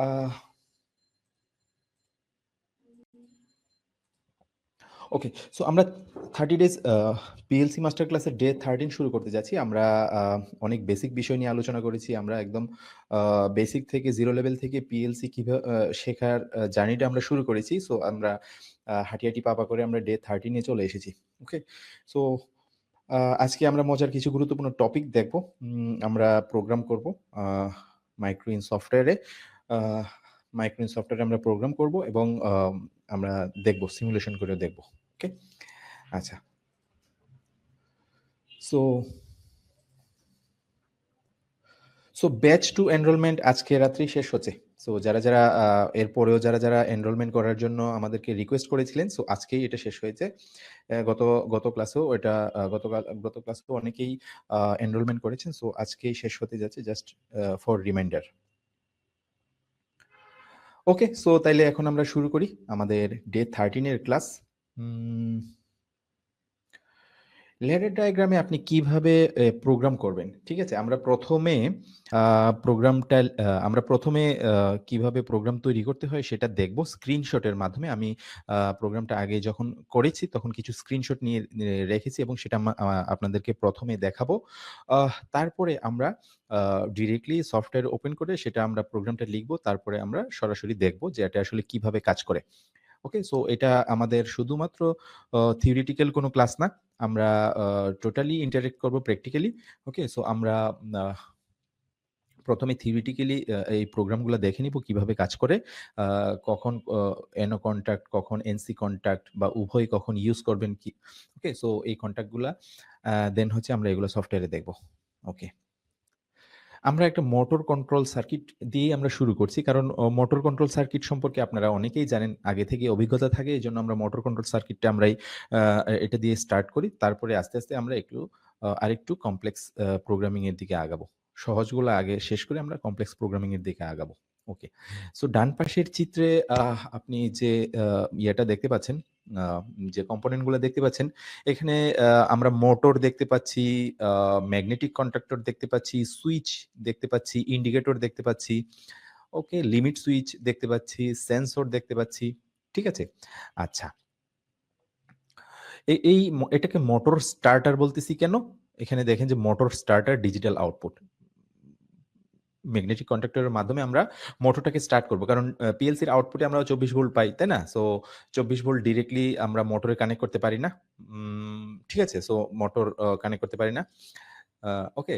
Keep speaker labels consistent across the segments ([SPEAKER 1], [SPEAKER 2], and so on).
[SPEAKER 1] আহ ওকে, so আমরা 30 days PLC master ক্লাসের day 13 শুরু করতে যাচ্ছি। আমরা অনেক বেসিক বিষয় নিয়ে আলোচনা করেছি। আমরা একদম বেসিক থেকে জিরো লেভেল থেকে পিএলসি কিভাবে শেখার জার্নিটা আমরা শুরু করেছি। সো আমরা হাঁটি পাপা করে আমরা ডে 13 এ চলে এসেছি। ওকে, সো আজকে আমরা মজার কিছু গুরুত্বপূর্ণ টপিক দেখব। আমরা প্রোগ্রাম করব মাইক্রোইন সফটওয়্যারে। মাইক্রোইন সফটওয়্যারে আমরা প্রোগ্রাম করব এবং আমরা দেখব, সিমুলেশন করে দেখব। ওকে, আচ্ছা। সো ব্যাচ টু এনরোলমেন্ট আজকে রাত্রি শেষ হচ্ছে। সো যারা এরপরেও যারা এনরোলমেন্ট করার জন্য আমাদেরকে রিকোয়েস্ট করেছিলেন, সো আজকেই এটা শেষ হয়েছে। গত গত ক্লাসেও এটা গত ক্লাসেও অনেকেই এনরোলমেন্ট করেছেন। সো আজকেই শেষ হতে যাচ্ছে, just for reminder. Okay, so তাইলে এখন আমরা শুরু করি আমাদের ডে 13 এর ক্লাস। ল্যাডার ডায়াগ্রামে আপনি কিভাবে প্রোগ্রাম করবেন, ঠিক আছে? আমরা প্রথমে কিভাবে প্রোগ্রাম তৈরি করতে হয় সেটা দেখব স্ক্রিনশটের মাধ্যমে। আমি প্রোগ্রামটা আগে যখন করেছি তখন কিছু স্ক্রিনশট নিয়ে রেখেছি এবং সেটা আপনাদেরকে প্রথমে দেখাবো। তারপরে আমরা ডিরেক্টলি সফটওয়্যার ওপেন করে সেটা আমরা প্রোগ্রামটা লিখব। তারপরে আমরা সরাসরি দেখব যে এটা আসলে কিভাবে কাজ করে। ওকে, সো এটা আমাদের শুধুমাত্র থিওরিটিক্যাল কোনো ক্লাস না। আমরা টোটালি ইন্টারেক্ট করব প্র্যাকটিক্যালি। ওকে, সো আমরা প্রথমে থিওরিটিক্যালি এই প্রোগ্রামগুলো দেখে নিব কিভাবে কাজ করে। কখন এনো কন্ট্যাক্ট, কখন এনসি কন্ট্যাক্ট বা উভয় কখন ইউজ করবেন কি। ওকে, সো এই কন্ট্যাক্টগুলা দেন হচ্ছে আমরা এগুলো সফটওয়্যারে দেখব। ওকে, আমরা একটা মোটর কন্ট্রোল সার্কিট দিয়েই আমরা শুরু করছি। কারণ মোটর কন্ট্রোল সার্কিট সম্পর্কে আপনারা অনেকেই জানেন, আগে থেকে অভিজ্ঞতা থাকে। এজন্য আমরা মোটর কন্ট্রোল সার্কিটটা এটা দিয়ে স্টার্ট করি। তারপরে আস্তে আমরা আরেকটু কমপ্লেক্স প্রোগ্রামিং এর দিকে আগাবো। সহজগুলো আগে শেষ করে আমরা কমপ্লেক্স প্রোগ্রামিং এর দিকে আগাবো। ওকে। সো ডান পাশের চিত্রে আপনি যে ইয়েটা দেখতে পাচ্ছেন, আ যে কম্পোনেন্ট গুলা দেখতে পাচ্ছেন, এখানে আমরা মোটর দেখতে পাচ্ছি, ম্যাগনেটিক কন্ট্রাক্টর দেখতে পাচ্ছি, সুইচ দেখতে পাচ্ছি, ইন্ডিকেটর দেখতে পাচ্ছি। ওকে, লিমিট সুইচ দেখতে পাচ্ছি, সেন্সর দেখতে পাচ্ছি। ঠিক আছে? আচ্ছা। এটাকে মোটর স্টার্টার বলতেছি কেন? এখানে দেখেন যে motor starter digital output. Magnetic কন্ট্রাক্টরের মাধ্যমে আমরা মোটরটাকে স্টার্ট করব। কারণ পিএলসির আউটপুটে আমরা 24 ভোল্ট পাই, তাই না? সো 24 ভোল্ট ডিরেক্টলি আমরা মোটরে কানেক্ট করতে পারি না। ঠিক আছে? সো মোটর কানেক্ট করতে পারি না। আ ওকে।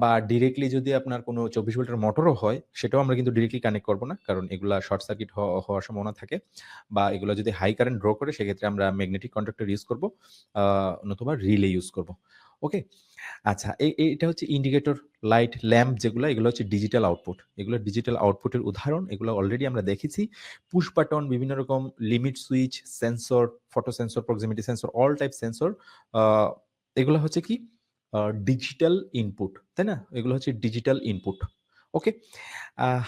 [SPEAKER 1] বা ডিরেক্টলি যদি আপনার কোনো 24 ভোল্টের মোটরও হয়, সেটাও আমরা কিন্তু ডিরেক্টলি কানেক্ট করব না। কারণ এগুলা শর্ট সার্কিট হওয়ার সম্ভাবনা থাকে। বা এগুলা যদি হাই কারেন্ট ড্র করে সেক্ষেত্রে আমরা ম্যাগনেটিক কন্ট্রাক্টর ইউজ করব। আ নতুবা রিলে ইউজ করব। ওকে? আচ্ছা, এটা হচ্ছে ইন্ডিকেটর, লাইট, ল্যাম্প যেগুলা, এগুলো হচ্ছে ডিজিটাল আউটপুট। এগুলো ডিজিটাল আউটপুটের উদাহরণ। এগুলো অলরেডি আমরা দেখেছি। পুশ বাটন, বিভিন্ন রকম limit switch, sensor, photo sensor, proximity sensor, all type sensor. আ এগুলো হচ্ছে কি ডিজিটাল ইনপুট, তাই না? এগুলো হচ্ছে ডিজিটাল ইনপুট। ওকে? আহ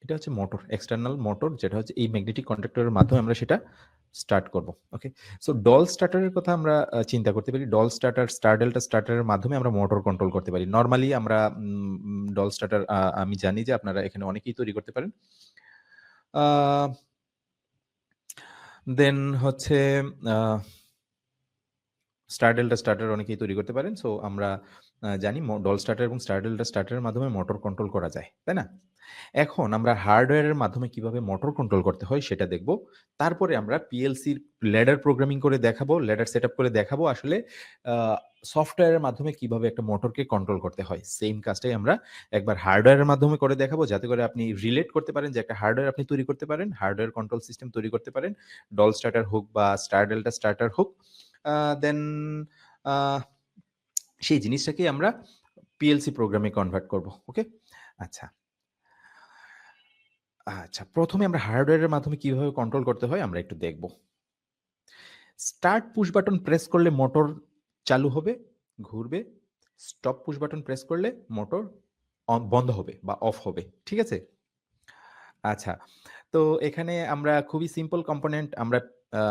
[SPEAKER 1] এটা হচ্ছে মোটর, এক্সটার্নাল মোটর, যেটা হচ্ছে এই ম্যাগনেটিক কন্ট্রাক্টরের মাধ্যমে আমরা সেটা স্টার্ট করব। ওকে, সো ডল স্টার্টারের কথা আমরা চিন্তা করতে পারি। ডল স্টার্টার, স্টার ডেল্টা স্টার্টারের মাধ্যমে আমরা মোটর কন্ট্রোল করতে পারি। নরমালি আমরা ডল স্টার্টার, আমি জানি যে আপনারা এখানে অনেকেই তৈরি করতে পারেন। দেন হচ্ছে স্টার ডেল্টা স্টার্টার অনেকেই তৈরি করতে পারেন। সো আমরা জানি ডল স্টার্টার এবং স্টার ডেল্টা স্টার্টারের মাধ্যমে মোটর কন্ট্রোল করা যায়, তাই না? এখন আমরা হার্ডওয়্যারের মাধ্যমে কিভাবে মোটর কন্ট্রোল করতে হয় সেটা দেখব। তারপরে আমরা পিএলসির ল্যাডার প্রোগ্রামিং করে দেখাবো, ল্যাডার সেটআপ করে দেখাবো আসলে আ সফটওয়্যারের মাধ্যমে কিভাবে একটা মোটরকে কন্ট্রোল করতে হয়। সেইম কাজটাই আমরা একবার হার্ডওয়্যারের মাধ্যমে করে দেখাবো, যাতে করে আপনি রিলেট করতে পারেন যে একটা হার্ডওয়্যার আপনি তৈরি করতে পারেন, হার্ডওয়্যার কন্ট্রোল সিস্টেম তৈরি করতে পারেন। ডল স্টার্টার হোক বা স্টার ডেল্টা স্টার্টার হোক। দেন আ সেই জিনিসটাকেই আমরা পিএলসি প্রোগ্রামে কনভার্ট করব। ওকে? আচ্ছা। আচ্ছা, ১ম এ আমরা হার্ডওয়্যারের মাধ্যমে কিভাবে কন্ট্রোল করতে হয় আমরা একটু দেখব। স্টার্ট পুশ বাটন প্রেস করলে মোটর চালু হবে, ঘুরবে। স্টপ পুশ বাটন প্রেস করলে মোটর বন্ধ হবে বা অফ হবে। ঠিক আছে? আচ্ছা। তো এখানে আমরা খুবই সিম্পল কম্পোনেন্ট আমরা আ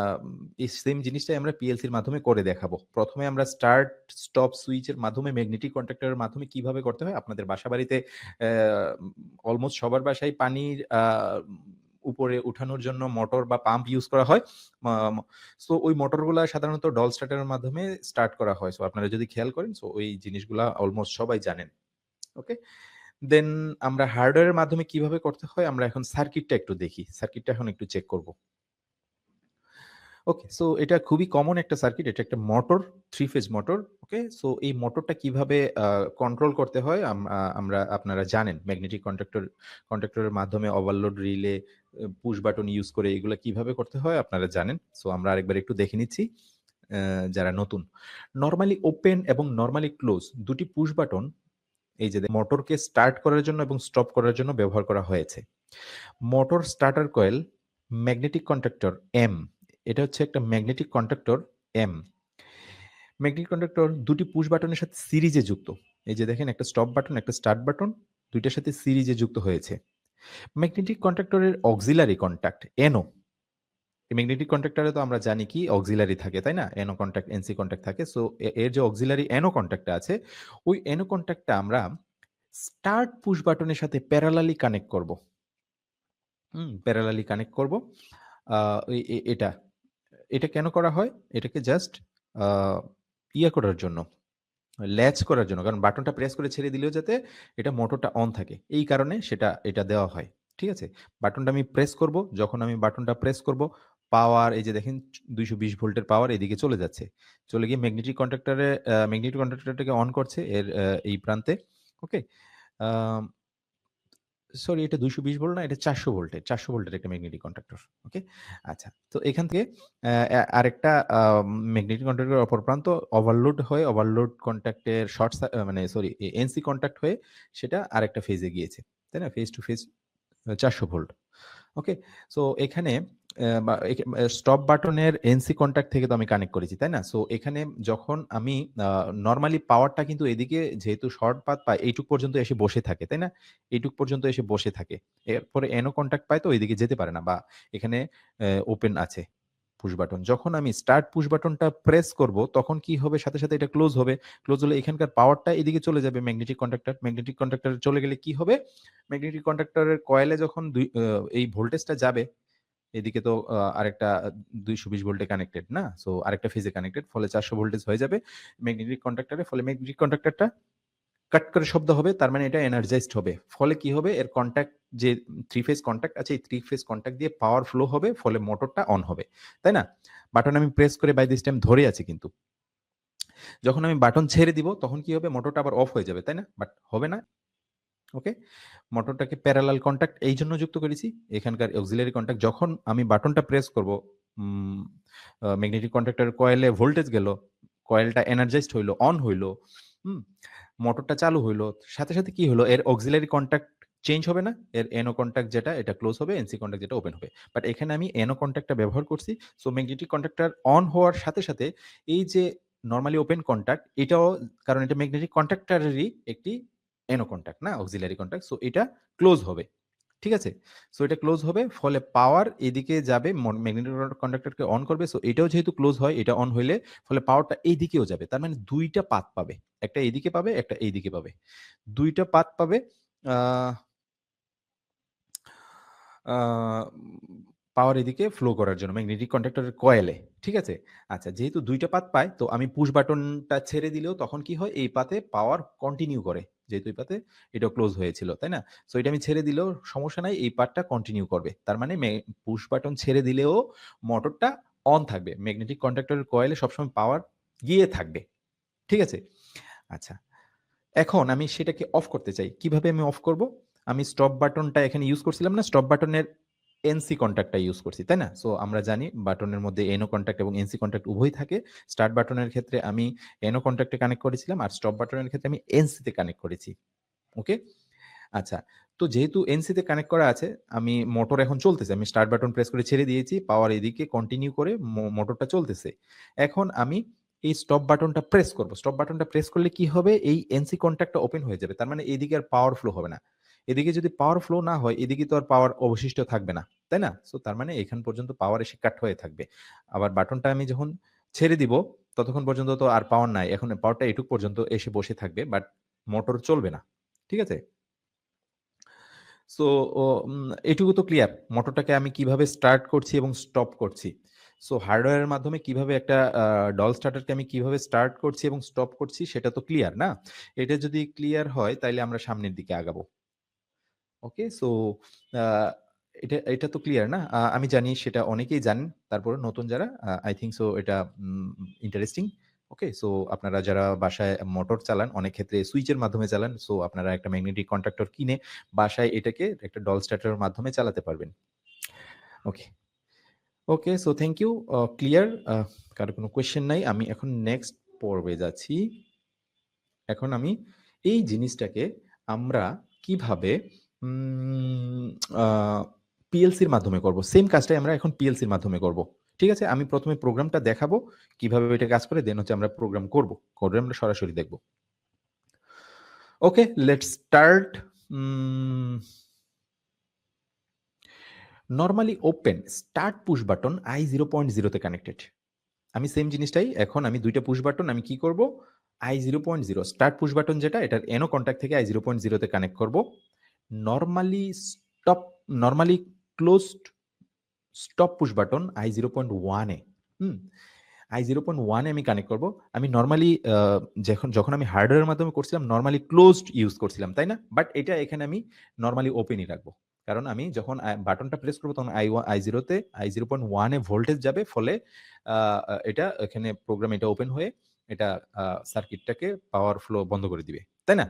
[SPEAKER 1] এই সেম জিনিসটাই আমরা পিএলসির মাধ্যমে করে দেখাবো। ১ম এ আমরা স্টার্ট স্টপ সুইচের মাধ্যমে ম্যাগনেটিক কন্ট্যাক্টরের মাধ্যমে কিভাবে করতে হয় আপনাদের বাসাবাড়িতে অ্যা অলমোস্ট সবার বাসায় পানির উপরে উঠানোর জন্য মোটর বা পাম্প ইউজ করা হয়। মা ম সো ওই মোটরগুলা সাধারণত ডল স্টার্টারের মাধ্যমে স্টার্ট করা হয়। সো আপনারা যদি খেয়াল করেন সো ওই জিনিসগুলা অলমোস্ট সবাই জানেন। ওকে? দেন আমরা হার্ডওয়্যারের মাধ্যমে কিভাবে করতে হয় আমরা এখন সার্কিটটা একটু দেখি। সার্কিটটা এখন একটু চেক করব। ওকে। সো এটা খুবই কমন একটা সার্কিট। এটা একটা মোটর, 3 ফেজ মোটর। ওকে? সো এই মোটরটা কিভাবে কন্ট্রোল করতে হয় আমরা আপনারা জানেন। ম্যাগনেটিক কন্ট্যাক্টরের মাধ্যমে overload relay, push button use করে এগুলা কিভাবে করতে হয় আপনারা জানেন। সো আমরা আরেকবার একটু দেখে নিচ্ছি যারা নতুন। নরমালি ওপেন এবং নরমালি ক্লোজ ২ টি পুশ বাটন এই যে মোটরকে স্টার্ট করার জন্য এবং স্টপ করার জন্য ব্যবহার করা হয়েছে। Motor starter coil, magnetic contactor M. এটা হচ্ছে একটা magnetic contactor M. Magnetic contactor ২ টি পুশ বাটনের সাথে সিরিজে যুক্ত। এই যে দেখেন একটা স্টপ বাটন, একটা স্টার্ট বাটন ২ টার সাথে সিরিজে যুক্ত হয়েছে। ম্যাগনেটিক কন্ট্যাক্টরের অক্সিলারি কন্ট্যাক্ট এনও। এই ম্যাগনেটিক কন্ট্যাক্টরে তো আমরা জানি কি অক্সিলারি থাকে, তাই না? এনও কন্ট্যাক্ট, এনসি কন্ট্যাক্ট থাকে। সো এর যে অক্সিলারি এনও কন্ট্যাক্টটা আছে, ওই এনও কন্ট্যাক্টটা আমরা স্টার্ট পুশ বাটনের সাথে প্যারালালি কানেক্ট করব। প্যারালালি কানেক্ট করব। আ এ এ এটা। এটা কেন করা হয়? এটাকে জাস্ট আ করার জন্য, ল্যাচ করার জন্য। কারণ বাটনটা প্রেস করে ছেড়ে দিলেও যাতে এটা মোটরটা অন থাকে। এই কারণে এটা দেওয়া হয়। ঠিক আছে? বাটনটা আমি প্রেস করব। যখন আমি বাটনটা প্রেস করব, পাওয়ার এই যে দেখেন ২২০ ভোল্টের পাওয়ার এদিকে চলে যাচ্ছে। চলে গিয়ে ম্যাগনেটিক কন্ট্যাক্টরটাকে অন করছে এর এই প্রান্তে। ওকে? আম সরি, এটা ২২০ ভোল্ট না, এটা ৪০০ ভোল্টের। ৪০০ ভোল্টের একটা ম্যাগনেটিক কন্ট্রাক্টর। ওকে? আচ্ছা। তো এখান থেকে আরেকটা ম্যাগনেটিক কন্ট্রাক্টরের অপর প্রান্ত ওভারলোড হয়ে ওভারলোড কন্ট্যাক্টের শর্ট সা আ মানে সরি এনসি কন্ট্যাক্ট হয়ে সেটা আরেকটা ফেজে গিয়েছে। তাই না? Phase to phase ৪০০ volt. Okay? So এখানে বা স্টপ বাটনের এনসি কনট্যাক্ট থেকে তো আমি কানেক্ট করেছি, তাই না? সো এখানে যখন আমি আ নরমালি পাওয়ারটা কিন্তু এদিকে যেহেতু শর্ট পাথ পায় এইটুক পর্যন্ত এসে বসে থাকে, তাই না? এইটুক পর্যন্ত এসে বসে থাকে। এরপরে এনও কনট্যাক্ট পায় তো ওইদিকে যেতে পারে না বা এখানে ওপেন আছে পুশ বাটন। যখন আমি স্টার্ট পুশ বাটনটা প্রেস করব তখন কি হবে? সাথে, সাথে এটা ক্লোজ হবে। ক্লোজ হলে এখানকার পাওয়ারটা এদিকে চলে যাবে ম্যাগনেটিক কন্ট্যাক্টর। ম্যাগনেটিক কন্ট্যাক্টরে চলে গেলে কি হবে? ম্যাগনেটিক কন্ট্যাক্টরের কয়েলে যখন এই ভোল্টেজটা যাবে, এদিকে তো আরেকটা ২২০ ভোল্টে কানেক্টেড না? সো আরেকটা ফেজে কানেক্টেড। ফলে ৪০০ ভোল্টেজ হয়ে যাবে ম্যাগনেটিক কন্ট্যাক্টরে। ফলে ম্যাগনেটিক কন্ট্যাক্টরটা কাট করে শব্দ হবে। তার মানে এটা এনার্জাইজড হবে। ফলে কি হবে? এর কনট্যাক্ট যে ৩ ফেজ কনট্যাক্ট আছে, এই ৩ ফেজ কনট্যাক্ট দিয়ে পাওয়ার ফ্লো হবে। ফলে মোটরটা অন হবে। তাই না? বাটন আমি প্রেস করে বাই দিস টাইম ধরে আছি কিন্তু। যখন আমি বাটন ছেড়ে দিব তখন কি হবে? মোটরটা আবার অফ হয়ে যাবে। তাই না? বাট হবে না। ওকে? মোটরটাকে প্যারালাল কনট্যাক্ট এইজন্য যুক্ত করেছি। এখানকার অক্সিলারি কনট্যাক্ট যখন আমি বাটনটা প্রেস করব, উম ম্যাগনেটিক কন্ট্যাক্টরের কয়েলে ভোল্টেজ গেল, কয়েলটা এনার্জাইজড হইল, অন হইল, হুম? মোটরটা চালু হইল। সাথে, সাথে কি হলো? এর অক্সিলারি কনট্যাক্ট চেঞ্জ হবে না? এর NO কনট্যাক্ট যেটা এটা ক্লোজ হবে, NC কনট্যাক্ট যেটা ওপেন হবে। বাট এখানে আমি NO কনট্যাক্টটা ব্যবহার করছি। সো ম্যাগনেটিক কন্ট্যাক্টর অন হওয়ার সাথে, সাথে এই যে নরমালি ওপেন কনট্যাক্ট এটাও, কারণ এটা ম্যাগনেটিক কন্ট্যাক্টরেরই একটি NO কনট্যাক্ট না অক্সিলারি কনট্যাক্ট। সো এটা ক্লোজ হবে। ঠিক আছে? সো এটা ক্লোজ হবে। ফলে পাওয়ার এদিকে যাবে, ম্যাগনেটিক কন্ডাক্টরকে অন করবে। সো এটাও যেহেতু ক্লোজ হয়, এটা অন হইলে ফলে পাওয়ারটা এইদিকেও যাবে। তার মানে ২ টা পাথ পাবে। একটা এইদিকে পাবে, একটা এইদিকে পাবে। ২ টা পাথ পাবে। আ আ পাওয়ার এদিকে ফ্লো করার জন্য ম্যাগনেটিক কন্ডাক্টরের কয়েলে। ঠিক আছে? আচ্ছা, যেহেতু ২ টা পাথ পায় তো আমি পুশ বাটনটা ছেড়ে দিলেও তখন কি হয়? এই পাথে পাওয়ার কন্টিনিউ করে। যেহেতু এই পাথে এটাও ক্লোজ হয়েছিল। তাই না? সো এটা আমি ছেড়ে দিলেও সমস্যা নাই। এই পাথটা কন্টিনিউ করবে। তার মানে পুশ বাটন ছেড়ে দিলেও মোটরটা অন থাকবে। ম্যাগনেটিক কন্ডাক্টরের কয়েলে সবসময় পাওয়ার গিয়ে থাকবে। ঠিক আছে? আচ্ছা। এখন আমি সেটাকে অফ করতে চাই। কিভাবে আমি অফ করব? আমি স্টপ বাটনটা এখানে ইউজ করছিলাম না? স্টপ বাটনের NC কনট্যাক্টটা ইউজ করছি, তাই না? সো আমরা জানি বাটনের মধ্যে NO কনট্যাক্ট এবং NC কনট্যাক্ট উভয়ই থাকে। স্টার্ট বাটনের ক্ষেত্রে আমি NO কনট্যাক্টে কানেক্ট করেছিলাম আর স্টপ বাটনের ক্ষেত্রে আমি NC তে কানেক্ট করেছি। ওকে? আচ্ছা। তো যেহেতু NC তে কানেক্ট করা আছে, আমি মোটর এখন চলতেছে। আমি স্টার্ট বাটন প্রেস করে ছেড়ে দিয়েছি। পাওয়ার এদিকে কন্টিনিউ করে মোটরটা চলতেছে। এখন আমি এই স্টপ বাটনটা প্রেস করব। স্টপ বাটনটা প্রেস করলে কি হবে? এই NC কনট্যাক্টটা ওপেন হয়ে যাবে। তার মানে এইদিকে আর পাওয়ার ফ্লো হবে না। এদিকে যদি পাওয়ার ফ্লো না হয় এদিকে তো আর পাওয়ার অবশিষ্ট থাকবে না, তাই না? সো তার মানে এখান পর্যন্ত পাওয়ার এসে কাট হয়ে থাকবে। আবার বাটনটা আমি যখন ছেড়ে দিব ততক্ষণ পর্যন্ত তো আর পাওয়ার নাই, এখন পাওয়ারটা এটুক পর্যন্ত এসে বসে থাকবে, বাট মোটর চলবে না। ঠিক আছে? সো এটুকু তো ক্লিয়ার মোটরটাকে আমি কিভাবে স্টার্ট করছি এবং স্টপ করছি। সো হার্ডওয়্যারের মাধ্যমে কিভাবে একটা ডল স্টার্টারকে আমি কিভাবে স্টার্ট করছি এবং স্টপ করছি সেটা তো ক্লিয়ার না? এটা যদি ক্লিয়ার হয় তাইলে আমরা সামনের দিকে আগাবো। ওকে? সো আ এটা এটা তো ক্লিয়ার না? আমি জানি সেটা অনেকেই জানেন। তারপরেও নতুন যারা আই থিংক সো এটা ইন্টারেস্টিং। ওকে? সো আপনারা যারা বাসায় মোটর চালান, অনেক ক্ষেত্রে সুইচের মাধ্যমে চালান। সো আপনারা একটা ম্যাগনেটিক কন্ট্যাক্টর কিনে বাসায় এটাকে একটা ডল স্টার্টারের মাধ্যমে চালাতে পারবেন। ওকে। ওকে, সো থ্যাংক ইউ। ক্লিয়ার। কারো কোনো কোয়েশ্চেন নাই। আমি এখন নেক্সট পর্বে যাচ্ছি। এখন আমি এই জিনিসটাকে আমরা কিভাবে উম আ পিএলসির মাধ্যমে করব। সেম কাজটাই আমরা এখন পিএলসির মাধ্যমে করব। ঠিক আছে? আমি ১ম এ প্রোগ্রামটা দেখাবো, কিভাবে এটা কাজ করে, দেন হচ্ছে আমরা প্রোগ্রাম করব। করে আমরা সরাসরি দেখব। Okay, let's start. Um normally open start push button i0.0 তে কানেক্টেড। আমি সেম জিনিসটাই এখন আমি ২ টা পুশ বাটন আমি কি করব? i0.0 স্টার্ট পুশ বাটন যেটা এটার NO কনট্যাক্ট থেকে i0.0 তে কানেক্ট করব। Normally stop normally closed stop push button i0.1 এ। হুম? i0.1 এ আমি কানেক্ট করব। আমি নরমালি যখন আমি হার্ডওয়্যারের মাধ্যমে করছিলাম নরমালি ক্লোজড ইউজ করছিলাম, তাই না? বাট এটা এখানে আমি নরমালি ওপেনই রাখবো। কারণ আমি যখন বাটনটা প্রেস করব তখন i0 তে i0.1 এ ভোল্টেজ যাবে। ফলে আ আ এটা এখানে প্রোগ্রাম এটা ওপেন হয়ে এটা আ সার্কিটটাকে পাওয়ার ফ্লো বন্ধ করে দিবে। তাই না?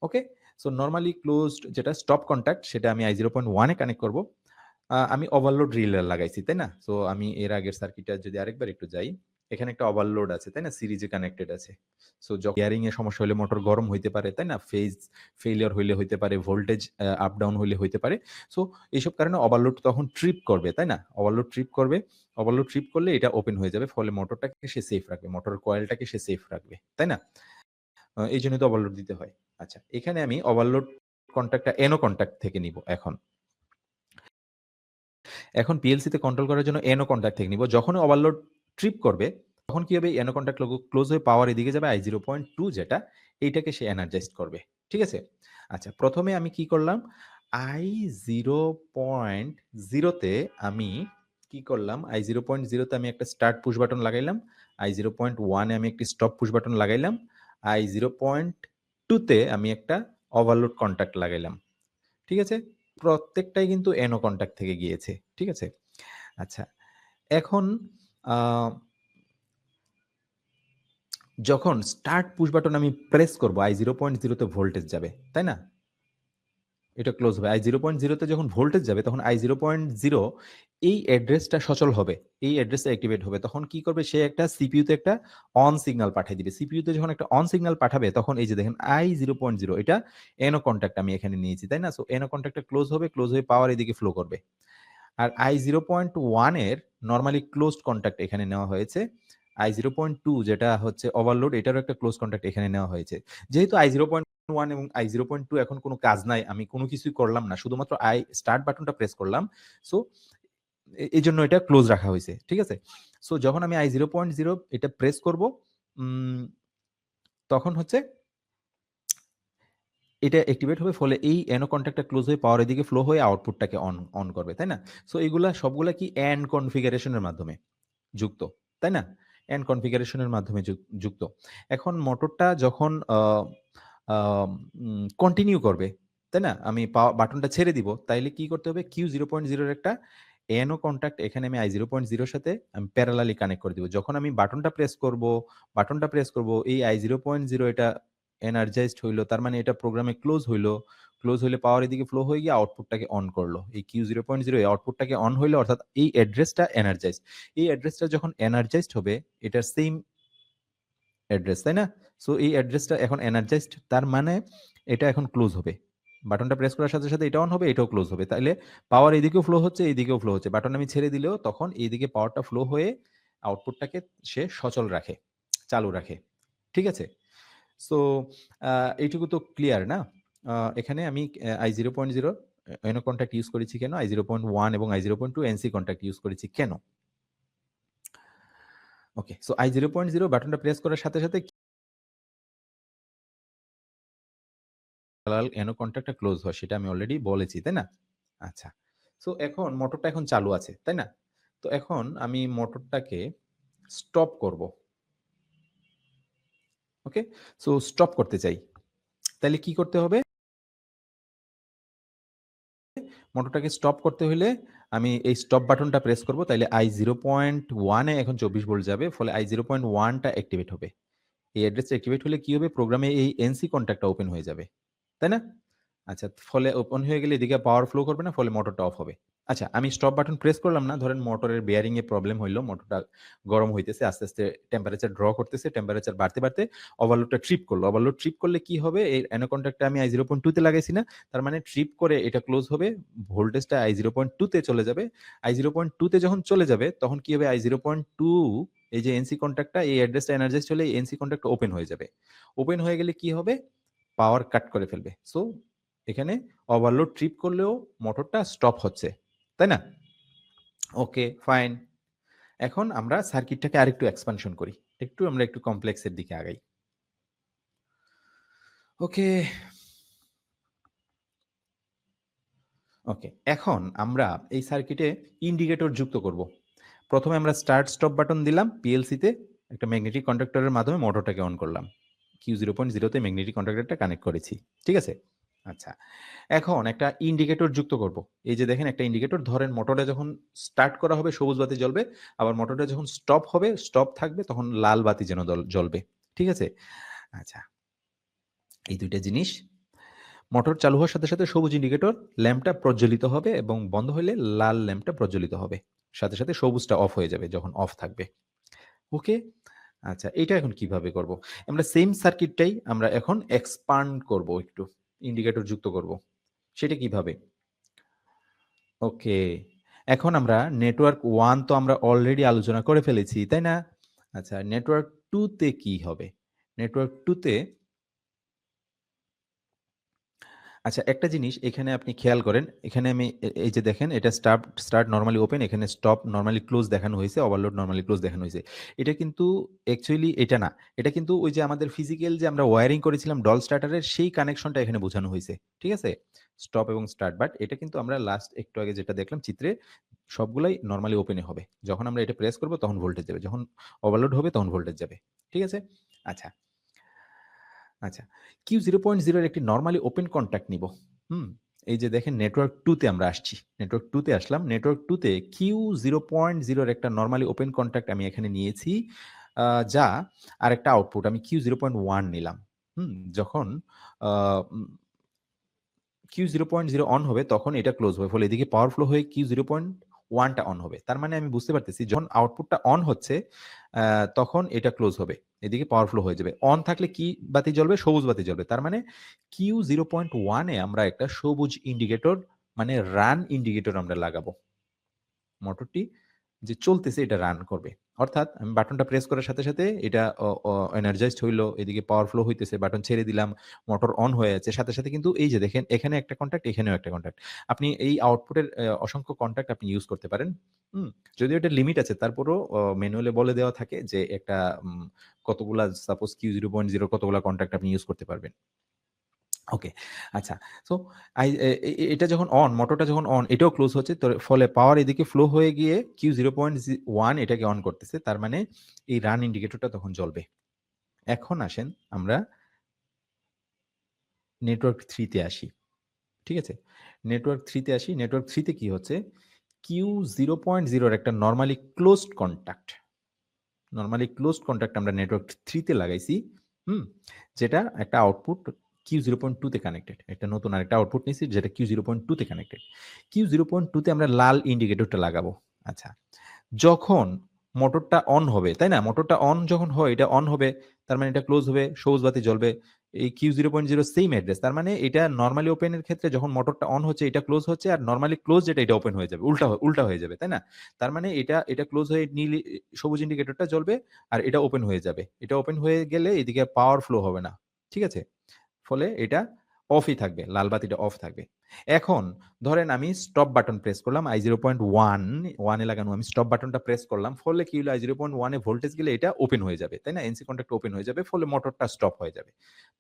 [SPEAKER 1] ওকে? সো নরমালি ক্লোজড যেটা স্টপ কনট্যাক্ট সেটা আমি i0.1 এ কানেক্ট করব। আমি ওভারলোড রিলে লাগাইছি, তাই না? সো আমি এর আগের সার্কিটটা যদি আরেকবার একটু যাই, এখানে একটা ওভারলোড আছে, তাই না? সিরিজে কানেক্টেড আছে। সো বিয়ারিং এ সমস্যা হলে মোটর গরম হইতে পারে, তাই না? ফেজ ফেইলিউর হইলে হইতে পারে, ভোল্টেজ আপ ডাউন হইলে হইতে পারে। সো এইসব কারণে ওভারলোড তখন ট্রিপ করবে, তাই না? ওভারলোড ট্রিপ করবে। ওভারলোড ট্রিপ করলে এটা ওপেন হয়ে যাবে। ফলে মোটরটাকে সে সেফ রাখবে। মোটরের কয়েলটাকে সে সেফ রাখবে, তাই না? এইজন্যই তো ওভারলোড দিতে হয়। আচ্ছা, এখানে আমি ওভারলোড কনট্যাক্টটা NO কনট্যাক্ট থেকে নিব এখন। এখন পিএলসিতে কন্ট্রোল করার জন্য NO কনট্যাক্ট থেকে নিব। যখনই ওভারলোড ট্রিপ করবে, তখন কি হবে? NO কনট্যাক্ট ক্লোজ হয়ে পাওয়ার এদিকে যাবে i0.2 যেটা, এইটাকে সে এনার্জাইজড করবে। ঠিক আছে? আচ্ছা, ১ম এ আমি কি করলাম? i0.0 তে আমি কি করলাম? i0.0 তে আমি একটা স্টার্ট পুশ বাটন লাগাইলাম। i0.1 এ আমি একটি স্টপ পুশ বাটন লাগাইলাম। i0.2 তে আমি একটা ওভারলোড কনট্যাক্ট লাগাইলাম। ঠিক আছে? প্রত্যেকটাই কিন্তু NO কনট্যাক্ট থেকে গিয়েছে। ঠিক আছে? আচ্ছা, এখন আ যখন স্টার্ট পুশ বাটন আমি প্রেস করব i0.0 তে ভোল্টেজ যাবে। তাই না? এটা ক্লোজ হবে। i0.0 তে যখন ভোল্টেজ যাবে তখন i0.0 এই অ্যাড্রেসটা সচল হবে। এই অ্যাড্রেসটা অ্যাক্টিভেট হবে। তখন কি করবে? সে একটা সিপিইউ তে একটা অন সিগনাল পাঠিয়ে দিবে। সিপিইউ তে যখন একটা অন সিগনাল পাঠাবে তখন এই যে দেখেন i0.0 এটা NO কনট্যাক্ট আমি এখানে নিয়েছি। তাই না? সো NO কনট্যাক্টটা ক্লোজ হবে। ক্লোজ হয়ে পাওয়ার এদিকে ফ্লো করবে। আর i0.1 এর নরমালি ক্লোজড কনট্যাক্ট এখানে নেওয়া হয়েছে। i0.2 যেটা হচ্ছে ওভারলোড এটারও একটা ক্লোজ কনট্যাক্ট এখানে নেওয়া হয়েছে। যেহেতু i0.1 এবং i0.2 এখন কোনো কাজ নাই। আমি কোনো কিছুই করলাম না। শুধুমাত্র স্টার্ট বাটনটা প্রেস করলাম। সো এজন্য এটা ক্লোজ রাখা হইছে। ঠিক আছে? সো যখন আমি i0.0 এটা প্রেস করব, উম তখন হচ্ছে এটা অ্যাক্টিভেট হবে। ফলে এই NO কনট্যাক্টটা ক্লোজ হয়ে পাওয়ার এদিকে ফ্লো হয়ে আউটপুটটাকে অন করবে। তাই না? সো এগুলা সবগুলা কি AND কনফিগারেশন এর মাধ্যমে যুক্ত। তাই না? AND কনফিগারেশন এর মাধ্যমে যুক্ত। এখন মোটরটা যখন আ আ কন্টিনিউ করবে, তাই না? আমি বাটনটা ছেড়ে দিব। তাইলে কি করতে হবে? Q0.0 এর একটা NO কনট্যাক্ট এখানে আমি i0.0 এর সাথে আমি প্যারালালি কানেক্ট করে দিব। যখন আমি বাটনটা প্রেস করব, এই i0.0 এটা এনার্জাইজড হইলো। তার মানে এটা প্রোগ্রামে ক্লোজ হইলো। ক্লোজ হইলে পাওয়ার এদিকে ফ্লো হয়ে গিয়ে আউটপুটটাকে অন করলো। এই Q0.0 এই আউটপুটটাকে অন হইলো, অর্থাৎ এই অ্যাড্রেসটা এনার্জাইজড। এই অ্যাড্রেসটা যখন এনার্জাইজড হবে, এটার সেইম অ্যাড্রেস, তাই না? সো এই অ্যাড্রেসটা এখন এনার্জাইজড, তার মানে এটা এখন ক্লোজ হবে। বাটনটা প্রেস করার সাথে, সাথে এটা অন হবে, এটাও ক্লোজ হবে। তাইলে পাওয়ার এদিকেও ফ্লো হচ্ছে, এইদিকেও ফ্লো হচ্ছে। বাটন আমি ছেড়ে দিলেও তখন এইদিকে পাওয়ারটা ফ্লো হয়ে আউটপুটটাকে সে সচল রাখে, চালু রাখে। ঠিক আছে? সো এইটুকু তো ক্লিয়ার না? এখানে আমি i0.0 NO কন্টাক্ট ইউজ করেছি কেন? i0.1 এবং i0.2 NC কন্টাক্ট ইউজ করেছি কেন? ওকে। সো i0.0 বাটনটা প্রেস করার সাথে, সাথে NO কন্টাক্টটা ক্লোজ হয় সেটা আমি অলরেডি বলেছি, তাই না? আচ্ছা। সো এখন মোটরটা এখন চালু আছে, তাই না? তো এখন আমি মোটরটাকে স্টপ করব। ওকে? সো স্টপ করতে চাই। তাইলে কি করতে হবে? মোটরটাকে স্টপ করতে হইলে আমি এই স্টপ বাটনটা প্রেস করব। তাইলে i0.1 এ এখন 24 ভোল্ট যাবে। ফলে i0.1 টা অ্যাক্টিভেট হবে। এই অ্যাড্রেসটা অ্যাক্টিভেট হলে কি হবে? প্রোগ্রামে এই এনসি কন্ট্যাক্টটা ওপেন হয়ে যাবে। তাই না? আচ্ছা, ফলে ওপেন হয়ে গেলে এদিকে পাওয়ার ফ্লো করবে না, ফলে মোটরটা অফ হবে। আচ্ছা, আমি স্টপ বাটন প্রেস করলাম না। ধরেন মোটরের বেয়ারিং এ প্রবলেম হইলো। মোটরটা গরম হইতেছে। আস্তে, আস্তে টেম্পারেচার ড্র করতেছে। টেম্পারেচার বাড়তে, বাড়তে ওভারলোডটা ট্রিপ করলো। ওভারলোড ট্রিপ করলে কি হবে? এই অ্যানো কন্ট্যাক্টটা আমি i0.2 তে লাগাইছি না? তার মানে ট্রিপ করে এটা ক্লোজ হবে। ভোল্টেজটা i0.2 তে চলে যাবে। i0.2 তে যখন চলে যাবে তখন কি হবে? i0.2 এই যে এনসি কন্ট্যাক্টটা এই অ্যাড্রেসটা এনার্জাইজড হলে এই এনসি কন্ট্যাক্ট ওপেন হয়ে যাবে। ওপেন হয়ে গেলে কি হবে? পাওয়ার কাট করে ফেলবে। সো এখানে ওভারলোড ট্রিপ করলেও মোটরটা স্টপ হচ্ছে। তাই না? ওকে, ফাইন। এখন আমরা সার্কিটটাকে আরেকটু এক্সপানশন করি। আমরা একটু কমপ্লেক্স এর দিকে আগাই। ওকে, ওকে। এখন আমরা এই সার্কিটে ইন্ডিকেটর যুক্ত করব। প্রথমে আমরা স্টার্ট স্টপ বাটন দিলাম পিএলসিতে, একটা ম্যাগনেটিক কন্ডাক্টরের মাধ্যমে মোটরটাকে অন করলাম। Q0.0 তে ম্যাগনেটিক কন্ডাক্টরটা কানেক্ট করেছি। ঠিক আছে? আচ্ছা। এখন একটা ইন্ডিকেটর যুক্ত করব। এই যে দেখেন একটা ইন্ডিকেটর, ধরেন মোটরটা যখন স্টার্ট করা হবে সবুজ বাতি জ্বলবে, আবার মোটরটা যখন স্টপ হবে, স্টপ থাকবে তখন লাল বাতি যেন জ্বলবে। ঠিক আছে? আচ্ছা। এই ২ টা জিনিস মোটর চালু হওয়ার সাথে, সাথে সবুজ ইন্ডিকেটর ল্যাম্পটা প্রজ্বলিত হবে এবং বন্ধ হইলে লাল ল্যাম্পটা প্রজ্বলিত হবে। সাথে, সাথে সবুজটা অফ হয়ে যাবে যখন অফ থাকবে। ওকে? আচ্ছা, এটা এখন কিভাবে করব? আমরা সেম সার্কিটটাই আমরা এখন এক্সপান্ড করব একটু। ইন্ডিকেটর যুক্ত করব। সেটা কিভাবে? ওকে। এখন আমরা নেটওয়ার্ক 1 তো আমরা অলরেডি আলোচনা করে ফেলেছি, তাই না? আচ্ছা, নেটওয়ার্ক 2 তে কি হবে? নেটওয়ার্ক 2 তে আচ্ছা, একটা জিনিস এখানে আপনি খেয়াল করেন। এখানে আমি এই যে দেখেন এটা স্টার্ট নরমালি ওপেন, এখানে স্টপ নরমালি ক্লোজ দেখানো হইছে, ওভারলোড নরমালি ক্লোজ দেখানো হইছে। এটা কিন্তু অ্যাকচুয়ালি এটা না। এটা কিন্তু ওই যে আমাদের ফিজিক্যাল যে আমরা ওয়্যারিং করেছিলাম ডল স্টার্টারের সেই কানেকশনটা এখানে বোঝানো হইছে। ঠিক আছে? স্টপ এবং স্টার্ট। বাট এটা কিন্তু আমরা লাস্ট একটু আগে যেটা দেখলাম চিত্রে সবগুলাই নরমালি ওপেনে হবে। যখন আমরা এটা প্রেস করব তখন ভোল্টেজ যাবে। যখন ওভারলোড হবে তখন ভোল্টেজ যাবে। ঠিক আছে? আচ্ছা। আচ্ছা। Q0.0 এর একটি নরমালি ওপেন কনট্যাক্ট নিব। হুম? এই যে দেখেন নেটওয়ার্ক 2 তে আমরা আসছি। নেটওয়ার্ক 2 তে আসলাম। নেটওয়ার্ক 2 তে Q0.0 এর একটা নরমালি ওপেন কনট্যাক্ট আমি এখানে নিয়েছি। আ যা আরেকটা আউটপুট আমি Q0.1 নিলাম। হুম? যখন আ উম Q0.0 অন হবে তখন এটা ক্লোজ হবে। ফলে এদিকে পাওয়ার ফ্লো হয়ে Q0.1 টা অন হবে। তার মানে আমি বুঝতে পারতেছি যখন আউটপুটটা অন হচ্ছে আ তখন এটা ক্লোজ হবে। এদিকে পাওয়ার ফ্লো হয়ে যাবে। অন থাকলে কি বাতি জ্বলবে? সবুজ বাতি জ্বলবে। তার মানে Q0.1 এ আমরা একটা সবুজ ইন্ডিকেটর মানে রান ইন্ডিকেটর আমরা লাগাবো। মোটরটি যে চলতেছে এটা রান করবে। অর্থাৎ আমি বাটনটা প্রেস করার সাথে, সাথে এটা অ অ এনার্জাইজড হইলো, এদিকে পাওয়ার ফ্লো হইতেছে, বাটন ছেড়ে দিলাম, মোটর অন হয়ে যাচ্ছে। সাথে, সাথে কিন্তু এই যে দেখেন এখানে একটা কনট্যাক্ট, এখানেও একটা কনট্যাক্ট। আপনি এই আউটপুটের অসংখ্য কনট্যাক্ট আপনি ইউজ করতে পারেন। হুম? যদিও এটার লিমিট আছে তারপরেও ম্যানুয়ালে বলে দেওয়া থাকে যে একটা কতগুলা সাপোজ Q0.0 কতগুলা কনট্যাক্ট আপনি ইউজ করতে পারবেন। ওকে। আচ্ছা। সো আই এ এ এটা যখন অন, মোটরটা যখন অন, এটাও ক্লোজ হচ্ছে। তো ফলে পাওয়ার এদিকে ফ্লো হয়ে গিয়ে Q0.1 এটাকে অন করতেছে। তার মানে এই রান ইন্ডিকেটরটা তখন জ্বলবে। এখন আসেন আমরা নেটওয়ার্ক 3 তে আসি। ঠিক আছে? নেটওয়ার্ক 3 তে আসি। নেটওয়ার্ক 3 তে কি হচ্ছে? Q0.0 এর একটা normally closed contact. Normally closed contact আমরা নেটওয়ার্ক 3 তে লাগাইছি। হুম? যেটা একটা আউটপুট Q0.2 তে কানেক্টেড। একটা নতুন আরেকটা আউটপুট নিছি যেটা Q0.2 তে কানেক্টেড। Q0.2 তে আমরা লাল ইন্ডিকেটরটা লাগাবো। আচ্ছা। যখন মোটরটা অন হবে, তাই না? মোটরটা অন যখন হয় এটা অন হবে, তার মানে এটা ক্লোজ হবে, সবুজ বাতি জ্বলবে। এই Q0.0 সেইম অ্যাড্রেস। তার মানে এটা নরমালি ওপেন এর ক্ষেত্রে যখন মোটরটা অন হচ্ছে এটা ক্লোজ হচ্ছে আর নরমালি ক্লোজ যেটা এটা ওপেন হয়ে যাবে। উল্টা হয়ে যাবে, তাই না? তার মানে এটা ক্লোজ হয়ে সবুজ ইন্ডিকেটরটা জ্বলবে আর এটা ওপেন হয়ে যাবে। এটা ওপেন হয়ে গেলে এদিকে পাওয়ার ফ্লো হবে না। ঠিক আছে? ফলে এটা অফই থাকবে, লাল বাতিটা অফ থাকবে। এখন ধরেন আমি স্টপ বাটন প্রেস করলাম, i0.1 এ লাগানো আমি স্টপ বাটনটা প্রেস করলাম, ফলে কি হলো i0.1 এ ভোল্টেজ গেলে এটা ওপেন হয়ে যাবে, তাই না? এনসি কন্ট্যাক্ট ওপেন হয়ে যাবে, ফলে মোটরটা স্টপ হয়ে যাবে।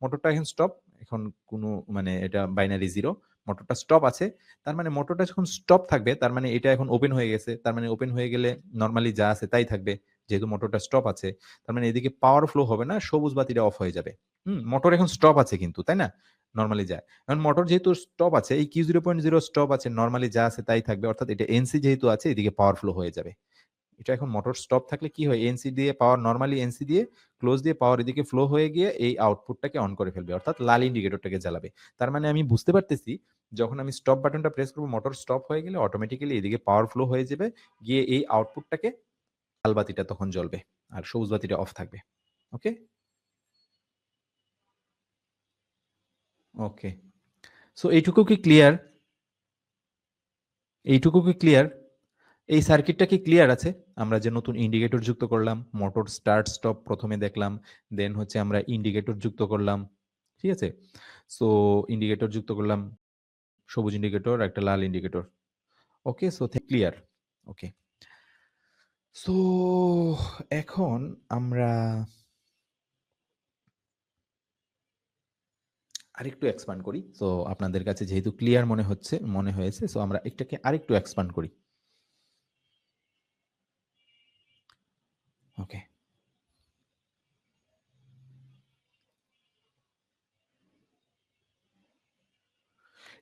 [SPEAKER 1] মোটরটা এখন স্টপ, এখন কোনো মানে এটা বাইনারি জিরো, মোটরটা স্টপ আছে। তার মানে মোটরটা যখন স্টপ থাকবে তার মানে এটা এখন ওপেন হয়ে গেছে। তার মানে ওপেন হয়ে গেলে নরমালি যা আছে তাই থাকবে। যেহেতু মোটরটা স্টপ আছে, তার মানে এদিকে পাওয়ার ফ্লো হবে না, সবুজ বাতিটা অফ হয়ে যাবে। মোটর এখন স্টপ আছে কিন্তু, তাই না? নরমালি যায়। এখন মোটর যেহেতু স্টপ আছে, এই Q0.0 স্টপ আছে, নরমালি যা আছে তাই থাকবে। অর্থাৎ এটা এনসি যেহেতু আছে, এদিকে পাওয়ার ফ্লো হয়ে যাবে। এটা এখন মোটর স্টপ থাকলে কি হয়? এনসি দিয়ে পাওয়ার, নরমালি এনসি দিয়ে ক্লোজ দিয়ে পাওয়ার এদিকে ফ্লো হয়ে গিয়ে এই আউটপুটটাকে অন করে ফেলবে, অর্থাৎ লাল ইন্ডিকেটরটাকে জ্বালাবে। তার মানে আমি বুঝতে পারতেছি, যখন আমি স্টপ বাটনটা প্রেস করব, মোটর স্টপ হয়ে গেলে অটোমেটিক্যালি এদিকে পাওয়ার ফ্লো হয়ে যাবে, গিয়ে এই আউটপুটটাকে লাল বাতিটা তখন জ্বলবে আর সবুজ বাতিটা অফ থাকবে। ওকে? ওকে। সো এইটুকু কি ক্লিয়ার? এইটুকু কি ক্লিয়ার? এই সার্কিটটা কি ক্লিয়ার আছে? আমরা যে নতুন ইন্ডিকেটর যুক্ত করলাম, মোটর স্টার্ট স্টপ প্রথমে দেখলাম, দেন হচ্ছে আমরা ইন্ডিকেটর যুক্ত করলাম। ঠিক আছে? সো ইন্ডিকেটর যুক্ত করলাম, সবুজ ইন্ডিকেটর, একটা লাল ইন্ডিকেটর। ওকে, সো ক্লিয়ার। ওকে। সো এখন আমরা আরেকটু এক্সপান্ড করি। সো আপনাদের কাছে যেহেতু ক্লিয়ার মনে হয়েছে, সো আমরা এটাকে আরেকটু এক্সপান্ড করি। ওকে।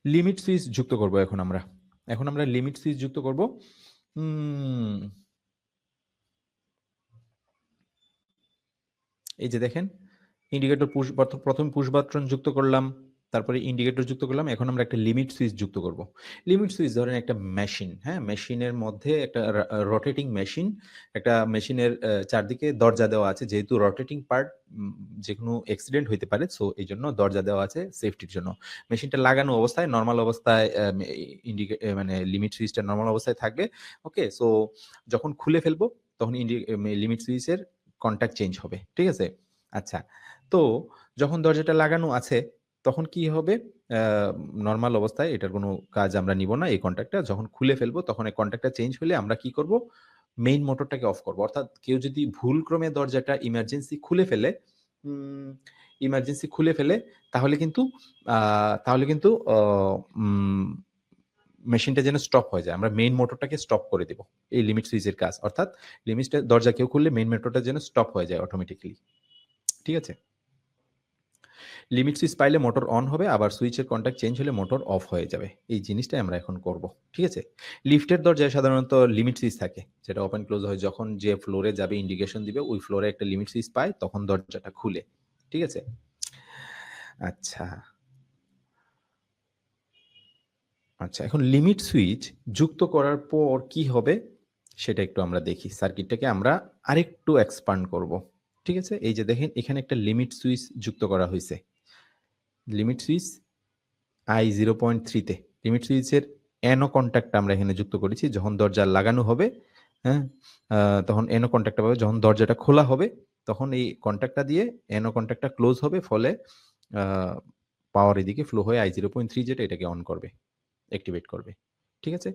[SPEAKER 1] লিমিট সুইচ যুক্ত করব এখন আমরা। এখন আমরা লিমিট সুইচ যুক্ত করব। উম এই যে দেখেন, ইন্ডিকেটর প্রথম পুশ বাটন যুক্ত করলাম, তারপরে ইন্ডিকেটর যুক্ত করলাম, এখন আমরা একটা লিমিট সুইচ যুক্ত করব। লিমিট সুইচ ধরেন একটা মেশিন, হ্যাঁ? মেশিনের মধ্যে একটা রোটেটিং মেশিন, একটা মেশিনের চারদিকে দরজা দেওয়া আছে, যেহেতু রোটেটিং পার্ট যেকোনো অ্যাক্সিডেন্ট হইতে পারে, সো এই জন্য দরজা দেওয়া আছে সেফটির জন্য। মেশিনটা লাগানো অবস্থায়, নর্মাল অবস্থায় মানে লিমিট সুইচটা নর্মাল অবস্থায় থাকবে। ওকে, সো যখন খুলে ফেলবো তখন লিমিট সুইচের কন্টাক্ট চেঞ্জ হবে। ঠিক আছে? আচ্ছা। তো যখন দরজাটা লাগানো আছে তখন কি হবে? আ নরমাল অবস্থায় এটার কোনো কাজ আমরা নিব না এই কন্ট্যাক্টটা। যখন খুলে ফেলবো তখন এই কন্ট্যাক্টটা চেঞ্জ হলে আমরা কি করব? মেইন মোটরটাকে অফ করব। অর্থাৎ কেউ যদি ভুলক্রমে দরজাটা উম ইমার্জেন্সি খুলে ফেলে, তাহলে কিন্তু আ তাহলে কিন্তু অ উম মেশিনটা যেন স্টপ হয়ে যায়। আমরা মেইন মোটরটাকে স্টপ করে দিব। এই লিমিট সুইচের কাজ। অর্থাৎ দরজা কেউ খুললে মেইন মোটরটা যেন স্টপ হয়ে যায় অটোমেটিক্যালি। ঠিক আছে? লিমিট সুইচ পাইলে মোটর অন হবে, আবার সুইচের কন্টাক্ট চেঞ্জ হলে মোটর অফ হয়ে যাবে। এই জিনিসটাই আমরা এখন করব। ঠিক আছে? লিফটের দরজায় সাধারণত লিমিট সুইচ থাকে। যেটা ওপেন ক্লোজ হয়, যখন যে ফ্লোরে যাবে ইন্ডিকেশন দিবে, ওই ফ্লোরে একটা লিমিট সুইচ পায়, তখন দরজাটা খুলে। ঠিক আছে? আচ্ছা। আচ্ছা, এখন লিমিট সুইচ যুক্ত করার পর কি হবে? সেটা একটু আমরা দেখি। সার্কিটটাকে আমরা আরেকটু এক্সপান্ড করব। ঠিক আছে? এই যে দেখেন, এখানে একটা লিমিট সুইচ যুক্ত করা হইছে। লিমিট সুইচ I0.3 তে। লিমিট সুইচের NO কনট্যাক্ট আমরা এখানে যুক্ত করেছি। যখন দরজা লাগানো হবে, হ্যাঁ? আ তখন NO কনট্যাক্টটা পাবে। যখন দরজাটা খোলা হবে, তখন এই কনট্যাক্টটা দিয়ে NO কনট্যাক্টটা ক্লোজ হবে। ফলে আ পাওয়ার এদিকে ফ্লো হয়ে I0.3 যেটা, এটাকে অন করবে, অ্যাক্টিভেট করবে। ঠিক আছে?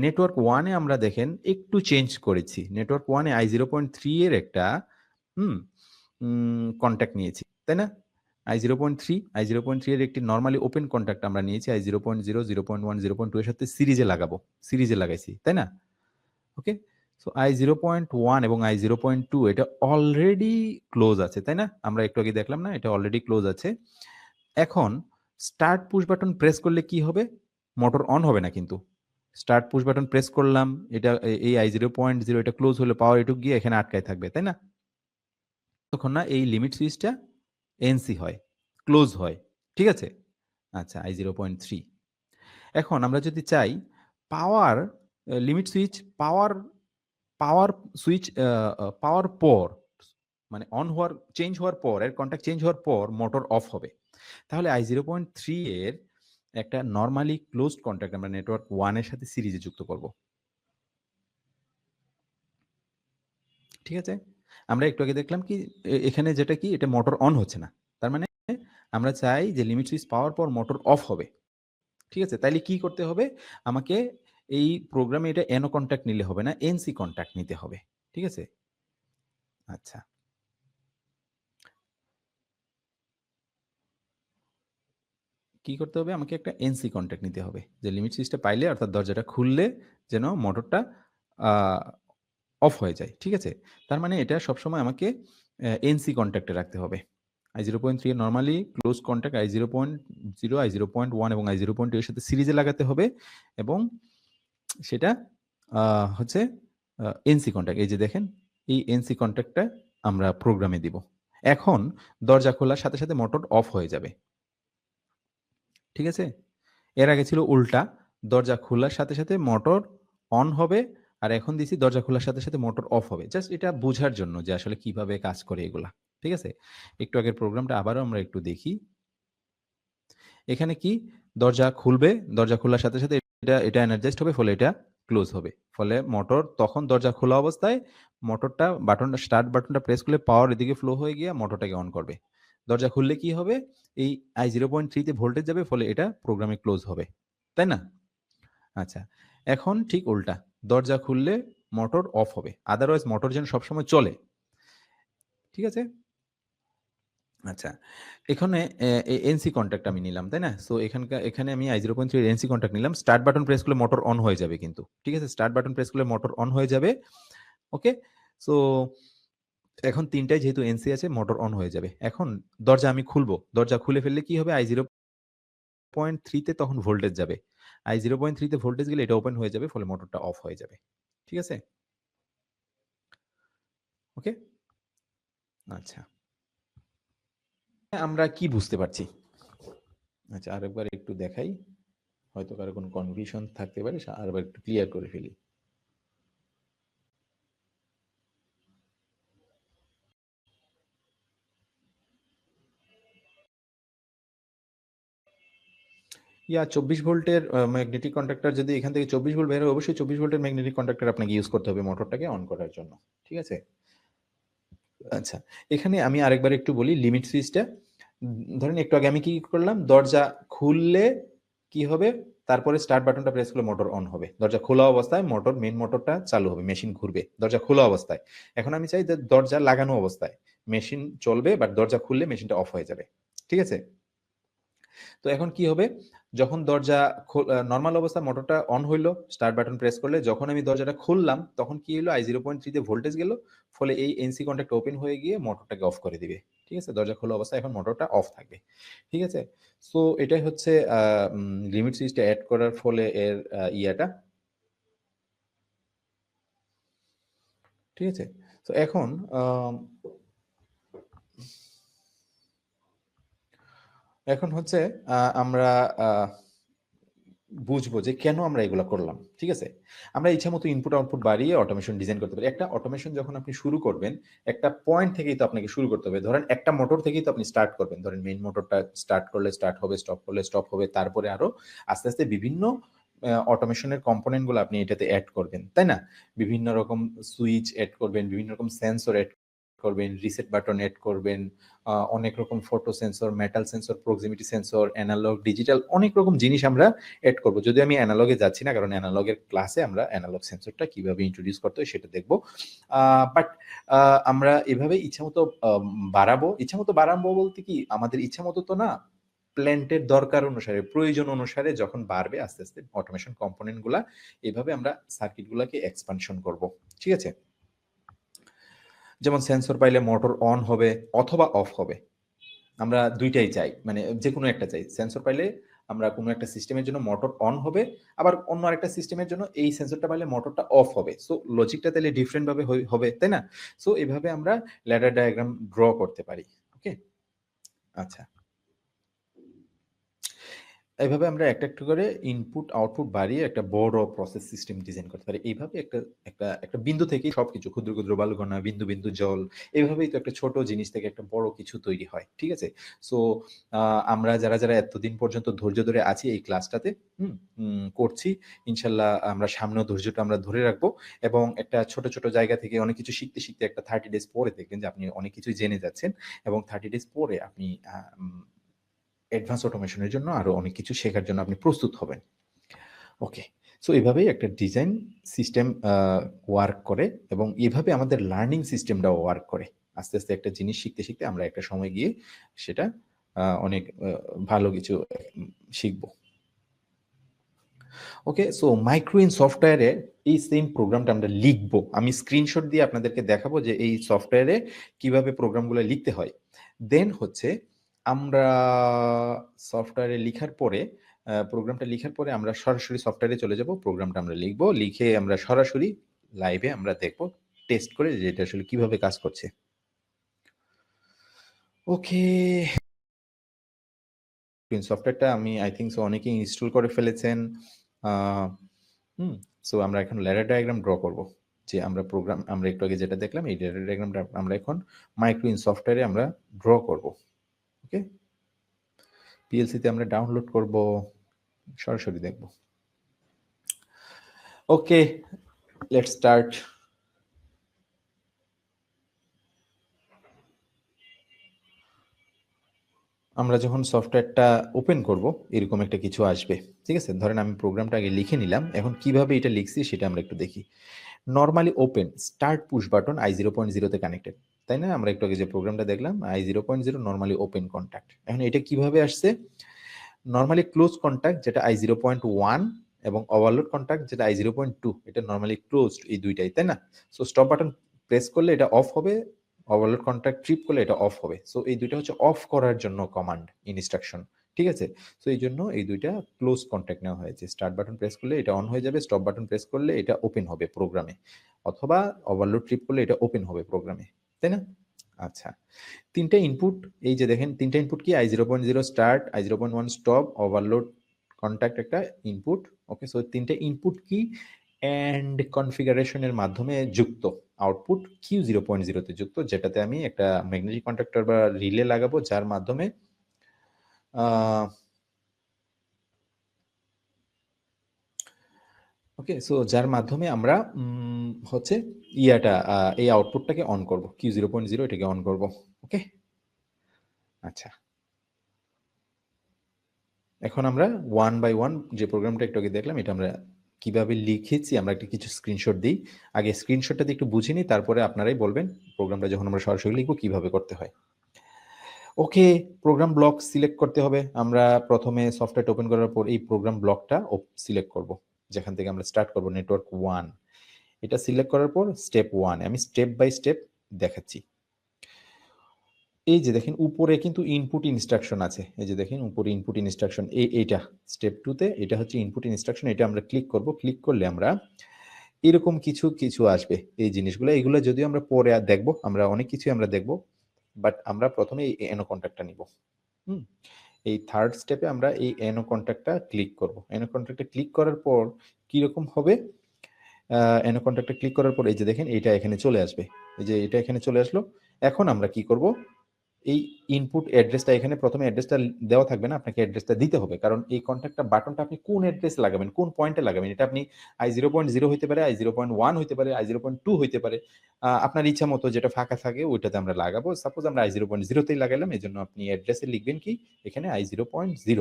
[SPEAKER 1] নেটওয়ার্ক 1 এ আমরা দেখেন একটু চেঞ্জ করেছি। নেটওয়ার্ক 1 এ I0.3 এর একটা হুম, কনট্যাক্ট নিয়েছি। তাই না? I0.3 এর একটি নরমালি ওপেন কনট্যাক্ট আমরা নিয়েছি। I0.0, 0.1, 0.2 এর সাথে সিরিজে লাগাবো। সিরিজে লাগাইছি। তাই না? ওকে? সো I0.1 এবং I0.2 এটা অলরেডি ক্লোজ আছে। তাই না? আমরা একটু আগে দেখলাম না? এটা অলরেডি ক্লোজ আছে। এখন স্টার্ট পুশ বাটন প্রেস করলে কি হবে? মোটর অন হবে না কিন্তু। স্টার্ট পুশ বাটন প্রেস করলাম। এটা এই I0.0 এটা ক্লোজ হলে পাওয়ার এটুক গিয়ে এখানে আটকায় থাকবে। তাই না? ততক্ষণ না এই লিমিট সুইচটা এনসি হয়, ক্লোজ হয়। ঠিক আছে? আচ্ছা, I0.3। এখন আমরা যদি চাই power limit switch power switch power পর, মানে চেঞ্জ হওয়ার পর, এর কন্টাক্ট চেঞ্জ হওয়ার পর মোটর অফ হবে। তাহলে I0.3 এর একটা নরমালি ক্লোজড কনট্যাক্ট আমরা নেটওয়ার্ক 1 এর সাথে সিরিজে যুক্ত করব। ঠিক আছে? আমরা একটু আগে দেখলাম কি, এখানে যেটা কি, এটা মোটর অন হচ্ছে না। তার মানে আমরা চাই যে লিমিট সুইচ পাওয়ার পর মোটর অফ হবে। ঠিক আছে? তাইলে কি করতে হবে? আমাকে এই প্রোগ্রামে এটা NO কনট্যাক্ট নিলে হবে না, NC কনট্যাক্ট নিতে হবে। ঠিক আছে? আচ্ছা। কি করতে হবে? আমাকে একটা NC কনট্যাক্ট নিতে হবে। যে লিমিট সুইচটা পাইলে অর্থাৎ দরজাটা খুললে যেন মোটরটা আ অফ হয়ে যায়। ঠিক আছে? তার মানে এটা সবসময় আমাকে NC কনট্যাক্ট এ রাখতে হবে। i0.3 এর normally close contact i0.0, i0.1 এবং i0.2 এর সাথে সিরিজে লাগাতে হবে এবং সেটা আ হচ্ছে NC কনট্যাক্ট। এই যে দেখেন, এই NC কনট্যাক্টটা আমরা প্রোগ্রামে দিব। এখন দরজা খোলার সাথে, সাথে মোটর অফ হয়ে যাবে। ঠিক আছে? এর আগে ছিল উল্টা। দরজা খোলার সাথে, সাথে মোটর অন হবে। আর এখন দিছি দরজা খোলার সাথে, সাথে মোটর অফ হবে। জাস্ট এটা বুঝার জন্য যে আসলে কিভাবে কাজ করে এগুলা। ঠিক আছে? একটু আগের প্রোগ্রামটা আবারও আমরা একটু দেখি। এখানে কি দরজা খুলবে, দরজা খোলার সাথে, সাথে এটা এনার্জাইজড হবে ফলে এটা ক্লোজ হবে। ফলে মোটর তখন দরজা খোলা অবস্থায় মোটরটা স্টার্ট বাটনটা প্রেস করলে পাওয়ার এদিকে ফ্লো হয়ে গিয়ে মোটরটাকে অন করবে। দরজা খুললে কি হবে? এই i0.3 তে ভোল্টেজ যাবে ফলে এটা প্রোগ্রামে ক্লোজ হবে। তাই না? আচ্ছা। এখন ঠিক উল্টা। দরজা খুললে মোটর অফ হবে। আদারওয়াইজ মোটর যেন সবসময় চলে। ঠিক আছে? আচ্ছা। এখানে এনসি কনট্যাক্ট আমি নিলাম, তাই না? সো এখানে আমি i0.3 এর এনসি কনট্যাক্ট নিলাম। স্টার্ট বাটন প্রেস করলে মোটর অন হয়ে যাবে কিন্তু। ঠিক আছে? স্টার্ট বাটন প্রেস করলে মোটর অন হয়ে যাবে। ওকে? সো এখন ৩ টায় যেহেতু এনসি আছে মোটর অন হয়ে যাবে। এখন দরজা আমি খুলবো। দরজা খুলে ফেললে কি হবে? i0.3 তে তখন ভোল্টেজ যাবে। i0.3 তে ভোল্টেজ গেলে এটা ওপেন হয়ে যাবে ফলে মোটরটা অফ হয়ে যাবে। ঠিক আছে? ওকে? আচ্ছা। আমরা কি বুঝতে পারছি? আচ্ছা আরেকবার একটু দেখাই। হয়তো কারো কোনো কনফিউশন থাকতে পারে। আরেকবার একটু ক্লিয়ার করে ফেলি। ইয়া ২৪ ভোল্টের ম্যাগনেটিক কন্ডাক্টর যদি এখান থেকে ২৪ ভোল্ট বের হয়, অবশ্যই ২৪ ভোল্টের ম্যাগনেটিক কন্ডাক্টর আপনাকে ইউজ করতে হবে মোটরটাকে অন করার জন্য। ঠিক আছে? আচ্ছা। এখানে আমি আরেকবার একটু বলি লিমিট সুইচটা। ধরেন একটু আগে আমি কি করলাম? দরজা খুললে কি হবে? তারপরে স্টার্ট বাটনটা প্রেস করলে মোটর অন হবে। দরজা খোলা অবস্থায় মেইন মোটরটা চালু হবে। মেশিন ঘুরবে। দরজা খোলা অবস্থায়। এখন আমি চাই যে দরজা লাগানো অবস্থায়। মেশিন চলবে বাট দরজা খুললে মেশিনটা অফ হয়ে যাবে। ঠিক আছে? তো এখন কি হবে? যখন দরজা নরমাল অবস্থায় মোটরটা অন হইলো, স্টার্ট বাটন প্রেস করলে যখন আমি দরজাটা খুললাম, তখন কি হইলো? i0.3 তে ভোল্টেজ গেল। ফলে এই এনসি কনট্যাক্ট ওপেন হয়ে গিয়ে মোটরটাকে অফ করে দিবে। ঠিক আছে? দরজা খোলা অবস্থায় এখন মোটরটা অফ থাকবে। ঠিক আছে? সো এটাই হচ্ছে লিমিট সুইচটা এড করার ফলে এর ইয়াটা। ঠিক আছে? তো এখন আম এখন হচ্ছে আমরা আ বুঝবো যে কেন আমরা এগুলা করলাম। ঠিক আছে? আমরা ইচ্ছামত ইনপুট আউটপুট বাড়িয়ে অটোমেশন ডিজাইন করতে পারি। একটা অটোমেশন যখন আপনি শুরু করবেন, একটা পয়েন্ট থেকেই তো আপনাকে শুরু করতে হবে। ধরেন একটা মোটর থেকেই তো আপনি স্টার্ট করবেন। ধরেন মেইন মোটরটা স্টার্ট করলে স্টার্ট হবে, স্টপ করলে স্টপ হবে। তারপরে আরো আস্তে, আস্তে বিভিন্ন অটোমেশন এর কম্পোনেন্ট গুলো আপনি এটাতে এড করবেন। তাই না? বিভিন্ন রকম সুইচ এড করবেন, বিভিন্ন রকম সেন্সর এড করবেন, রিসেট বাটন এড করবেন। অনেক রকম photo sensor, metal sensor, proximity sensor, analog, digital অনেক রকম জিনিস আমরা এড করব। যদিও আমি এনালগে যাচ্ছি না কারণ এনালগের ক্লাসে আমরা এনালগ সেন্সরটা কিভাবে ইন্ট্রোডিউস করতে হয় সেটা দেখব। বাট আমরা এভাবে ইচ্ছামতো বাড়াবো। ইচ্ছামতো বাড়াবো বলতে কি আমাদের ইচ্ছামতো তো না। প্ল্যান্টের দরকার অনুসারে, প্রয়োজন অনুসারে যখন বাড়বে আস্তে, আস্তে অটোমেশন কম্পোনেন্ট গুলা এভাবে আমরা সার্কিট গুলাকে এক্সপানশন করব। ঠিক আছে? যেমন সেন্সর পাইলে মোটর অন হবে অথবা অফ হবে। আমরা ২ টাই চাই। মানে যেকোনো একটা চাই। সেন্সর পাইলে আমরা কোনো একটা সিস্টেমের জন্য মোটর অন হবে। আবার অন্য আরেকটা সিস্টেমের জন্য এই সেন্সরটা পাইলে মোটরটা অফ হবে। সো লজিকটা তাইলে ডিফারেন্ট ভাবে হবে, তাই না? সো এভাবে আমরা ল্যাডার ডায়াগ্রাম ড্র করতে পারি। ওকে? আচ্ছা। এভাবে আমরা একটা, একটা করে ইনপুট আউটপুট বাড়িয়ে একটা বড় প্রসেস সিস্টেম ডিজাইন করতে পারি। এইভাবে একটা বিন্দু থেকেই সবকিছু ক্ষুদ্র, ক্ষুদ্র বালুকণা, বিন্দু, বিন্দু জল এভাবেই তো একটা ছোট জিনিস থেকে একটা বড় কিছু তৈরি হয়। ঠিক আছে? সো আ আমরা যারা এতদিন পর্যন্ত ধৈর্য ধরে আছি এই ক্লাসটাতে, হুম? করছি। ইনশাআল্লাহ আমরা সামনেও ধৈর্যটা আমরা ধরে রাখবো এবং একটা ছোট, ছোট জায়গা থেকে অনেক কিছু শিখতে, শিখতে একটা 30 ডেজ পরে দেখবেন যে আপনি অনেক কিছুই জেনে যাচ্ছেন এবং 30 ডেজ পরে আপনি আ উম অ্যাডভান্স অটোমেশনের জন্য আরো অনেক কিছু শেখার জন্য আপনি প্রস্তুত হবেন। ওকে, সো এভাবেই একটা ডিজাইন সিস্টেম ওয়ার্ক করে এবং এভাবে আমাদের লার্নিং সিস্টেমটাও ওয়ার্ক করে। আস্তে আস্তে একটা জিনিস শিখতে শিখতে আমরা একটা সময় গিয়ে সেটা অনেক ভালো কিছু শিখবো। ওকে, সো মাইক্রোইন সফটওয়্যারে এই সেম প্রোগ্রামটা আমরা লিখবো। আমি স্ক্রিনশট দিয়ে আপনাদেরকে দেখাবো যে এই সফটওয়্যারে কিভাবে প্রোগ্রামগুলো লিখতে হয়। দেন হচ্ছে আমরা সফটওয়্যারে লিখার পরে প্রোগ্রামটা লিখার পরে আমরা সরাসরি সফটওয়্যারে চলে যাব, প্রোগ্রামটা আমরা লিখবো, লিখে আমরা সরাসরি লাইভে আমরা দেখবো, টেস্ট করে যে এটা আসলে কিভাবে কাজ করছে। ওকে, সফটওয়্যারটা আমি আই থিঙ্ক সো অনেকেই ইনস্টল করে ফেলেছেন। সো আমরা এখন ল্যাডার ডায়াগ্রাম ড্র করব, যে আমরা প্রোগ্রাম আমরা একটু আগে যেটা দেখলাম এই ল্যাডার ডায়াগ্রামটা আমরা এখন মাইক্রোইন সফটওয়্যারে আমরা ড্র করব। ওকে, পিএলসিতে আমরা ডাউনলোড করব, সরাসরি দেখব। Okay, let's start. আমরা যখন সফটওয়্যারটা ওপেন করব এরকম একটা কিছু আসবে, ঠিক আছে? ধরেন আমি প্রোগ্রামটা আগে লিখে নিলাম, এখন কিভাবে এটা লিখছি সেটা আমরা একটু দেখি। Normally open start push button i0.0 তে কানেক্টেড, তাই না? আমরা একটু আগে যে প্রোগ্রামটা দেখলাম i0.0 নর্মালি ওপেন কন্ট্যাক্ট। এখন এটা কিভাবে আসছে? নর্মালি ক্লোজ কন্ট্যাক্ট যেটা i0.1 এবং ওভারলোড কন্ট্যাক্ট যেটা i0.2, এটা নর্মালি ক্লোজড, এই দুইটাই, তাই না? সো স্টপ বাটন প্রেস করলে এটা অফ হবে, ওভারলোড কন্ট্যাক্ট ট্রিপ করলে এটা অফ হবে। সো এই দুইটা হচ্ছে অফ করার জন্য কমান্ড ইনস্ট্রাকশন, ঠিক আছে? সো এই জন্য এই দুইটা ক্লোজ কন্ট্যাক্ট নেওয়া হয়েছে। স্টার্ট বাটন প্রেস করলে এটা অন হয়ে যাবে, স্টপ বাটন প্রেস করলে এটা ওপেন হবে প্রোগ্রামে, অথবা ওভারলোড ট্রিপ করলে এটা ওপেন হবে প্রোগ্রামে, তাই না? আচ্ছা, তিনটা ইনপুট, এই যে দেখেন তিনটা ইনপুট কি, i0.0 start, i0.1 stop, overload contact একটা ইনপুট। ওকে, সো তিনটা ইনপুট কি এন্ড কনফিগারেশনের মাধ্যমে যুক্ত, আউটপুট Q0.0 তে যুক্ত, যেটাতে আমি একটা ম্যাগনেটিক কন্ডাক্টর বা রিলে লাগাবো, যার মাধ্যমে ওকে, সো যার মাধ্যমে আমরা হচ্ছে ইয়াটা এই আউটপুটটাকে অন করব, Q0.0 এটাকে অন করব। ওকে, আচ্ছা, এখন আমরা ওয়ান বাই ওয়ান যে প্রোগ্রামটা একটু আগে দেখলাম এটা আমরা কিভাবে লিখেছি আমরা একটা কিছু স্ক্রিনশট দিই। আগে স্ক্রিনশটটা দিয়ে একটু বুঝে নিই, তারপরে আপনারাই বলবেন প্রোগ্রামটা যখন আমরা সরাসরি লিখবো কিভাবে করতে হয়। ওকে, প্রোগ্রাম ব্লক সিলেক্ট করতে হবে। আমরা প্রথমে সফটওয়্যার ওপেন করার পর এই প্রোগ্রাম ব্লকটা সিলেক্ট করব, যেখান থেকে আমরা স্টার্ট করব, নেটওয়ার্ক 1। এটা সিলেক্ট করার পর স্টেপ 1 আমি স্টেপ বাই স্টেপ দেখাচ্ছি। এই যে দেখেন উপরে কিন্তু ইনপুট ইনস্ট্রাকশন আছে, এই যে দেখেন উপরে ইনপুট ইনস্ট্রাকশন, এইটা স্টেপ 2 তে এটা হচ্ছে ইনপুট ইনস্ট্রাকশন। এটা আমরা ক্লিক করব, ক্লিক করলে আমরা এরকম কিছু কিছু আসবে, এই জিনিসগুলো, এগুলো যদিও আমরা পরে দেখব, আমরা অনেক কিছু আমরা দেখব, বাট আমরা প্রথমে এই এনো কন্ট্যাক্টটা নিব। এই থার্ড স্টেপে আমরা এই এনো কন্ট্যাক্টটা ক্লিক করব। এনো কন্ট্যাক্টটা ক্লিক করার পর কি রকম হবে, এনো কন্ট্যাক্টটা ক্লিক করার পর এই যে দেখেন এটা এখানে চলে আসবে, এই যে এটা এখানে চলে আসলো। এখন আমরা কি করব, এই ইনপুট অ্যাড্রেসটা এখানে প্রথমে অ্যাড্রেসটা দেওয়া থাকবে না, আপনাকে অ্যাড্রেসটা দিতে হবে, কারণ এই কন্ট্যাক্টটা বাটনটা আপনি কোন অ্যাড্রেস লাগাবেন, কোন পয়েন্টে লাগাবেন, এটা আপনি i0.0 হইতে পারে, i0.1 হইতে পারে, i0.2 হইতে পারে, আপনার ইচ্ছা মতো যেটা ফাঁকা থাকে ওইটাতে আমরা লাগাবো। সাপোজ আমরা i0.0 তেই লাগাইলাম, এই জন্য আপনি অ্যাড্রেসে লিখবেন কি এখানে i0.0।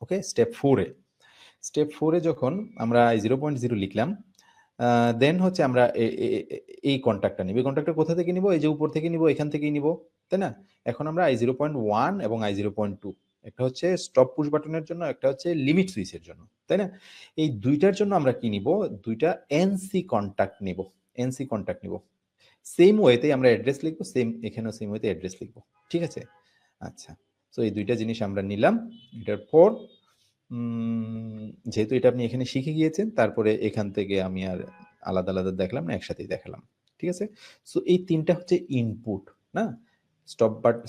[SPEAKER 1] ওকে, স্টেপ 4 এ, স্টেপ 4 এ যখন আমরা i0.0 লিখলাম, দেন হচ্ছে আমরা এই কন্ট্যাক্টটা নিব। এই কন্ট্যাক্টটা কোথা থেকে নিব, এই যে উপর থেকে নিব, এখান থেকেই নিব, তাই না? এখন আমরা i0.1 এবং i0.2, একটা হচ্ছে স্টপ পুশ বাটনের জন্য, একটা হচ্ছে লিমিট সুইচের জন্য, তাই না? এই দুইটার জন্য আমরা কি নিব, দুইটা এনসি কন্ট্যাক্ট নিব, এনসি কন্ট্যাক্ট নিব। সেম ওয়েতে আমরা অ্যাড্রেস লিখবো, সেম এখানেও সেম ওয়েতে অ্যাড্রেস লিখবো, ঠিক আছে? আচ্ছা, সো এই দুইটা জিনিস আমরা নিলাম। এটার পর যেহেতু এটা আপনি এখানে শিখে গিয়েছেন, তারপরে এখান থেকে আমি আর আলাদা আলাদা দেখলাম না, একসাথেই দেখালাম, ঠিক আছে? সো এই তিনটা হচ্ছে ইনপুট, না?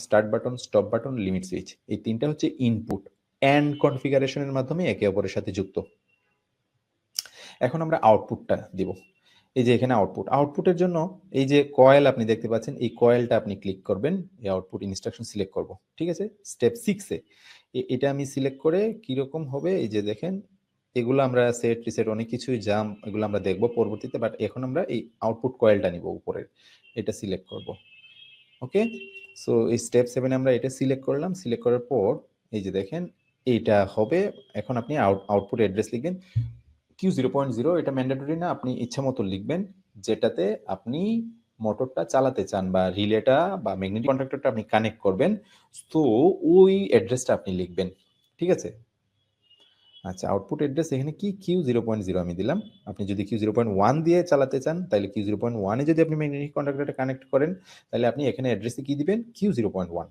[SPEAKER 1] Start button, stop button, limit switch, এই তিনটা হচ্ছে ইনপুট এন্ড কনফিগারেশনের মাধ্যমে একে অপরের সাথে যুক্ত। এখন আমরা আউটপুটটা দিব, এই যে এখানে আউটপুট, আউটপুটের জন্য এই যে কয়েল আপনি দেখতে পাচ্ছেন, এই কয়েলটা আপনি ক্লিক করবেন, এই আউটপুট ইনস্ট্রাকশন সিলেক্ট করব, ঠিক আছে? স্টেপ 6 এ এটা আমি সিলেক্ট করে কিরকম হবে, এই যে দেখেন এগুলো আমরা সেট রিসেট অনেক কিছুই জাম, এগুলো আমরা দেখব পরবর্তীতে, বাট এখন আমরা এই আউটপুট কয়েলটা নিব উপরের, এটা সিলেক্ট করব। ওকে, সো এই স্টেপ 7 আমরা এটা সিলেক্ট করলাম, সিলেক্ট করার পর এই যে দেখেন এইটা হবে। এখন আপনি আউটপুট অ্যাড্রেস লিখবেন Q0.0, এটা ম্যান্ডেটরি না, আপনি ইচ্ছা মতো লিখবেন যেটাতে আপনি মোটরটা চালাতে চান বা রিলেটা বা ম্যাগনেটিক কন্ট্রাক্টরটা আপনি কানেক্ট করবেন, তো ওই অ্যাড্রেসটা আপনি লিখবেন। ঠিক আছে? আচ্ছা, আউটপুট অ্যাড্রেস এখানে কি Q0.0 আমি দিলাম। আপনি যদি Q0.1 দিয়ে চালাতে চান তাহলে Q0.1 এ যদি আপনি ম্যাগনেটিক কন্ট্রাক্টরটা কানেক্ট করেন তাহলে আপনি এখানে অ্যাড্রেসে কি দিবেন Q0.1।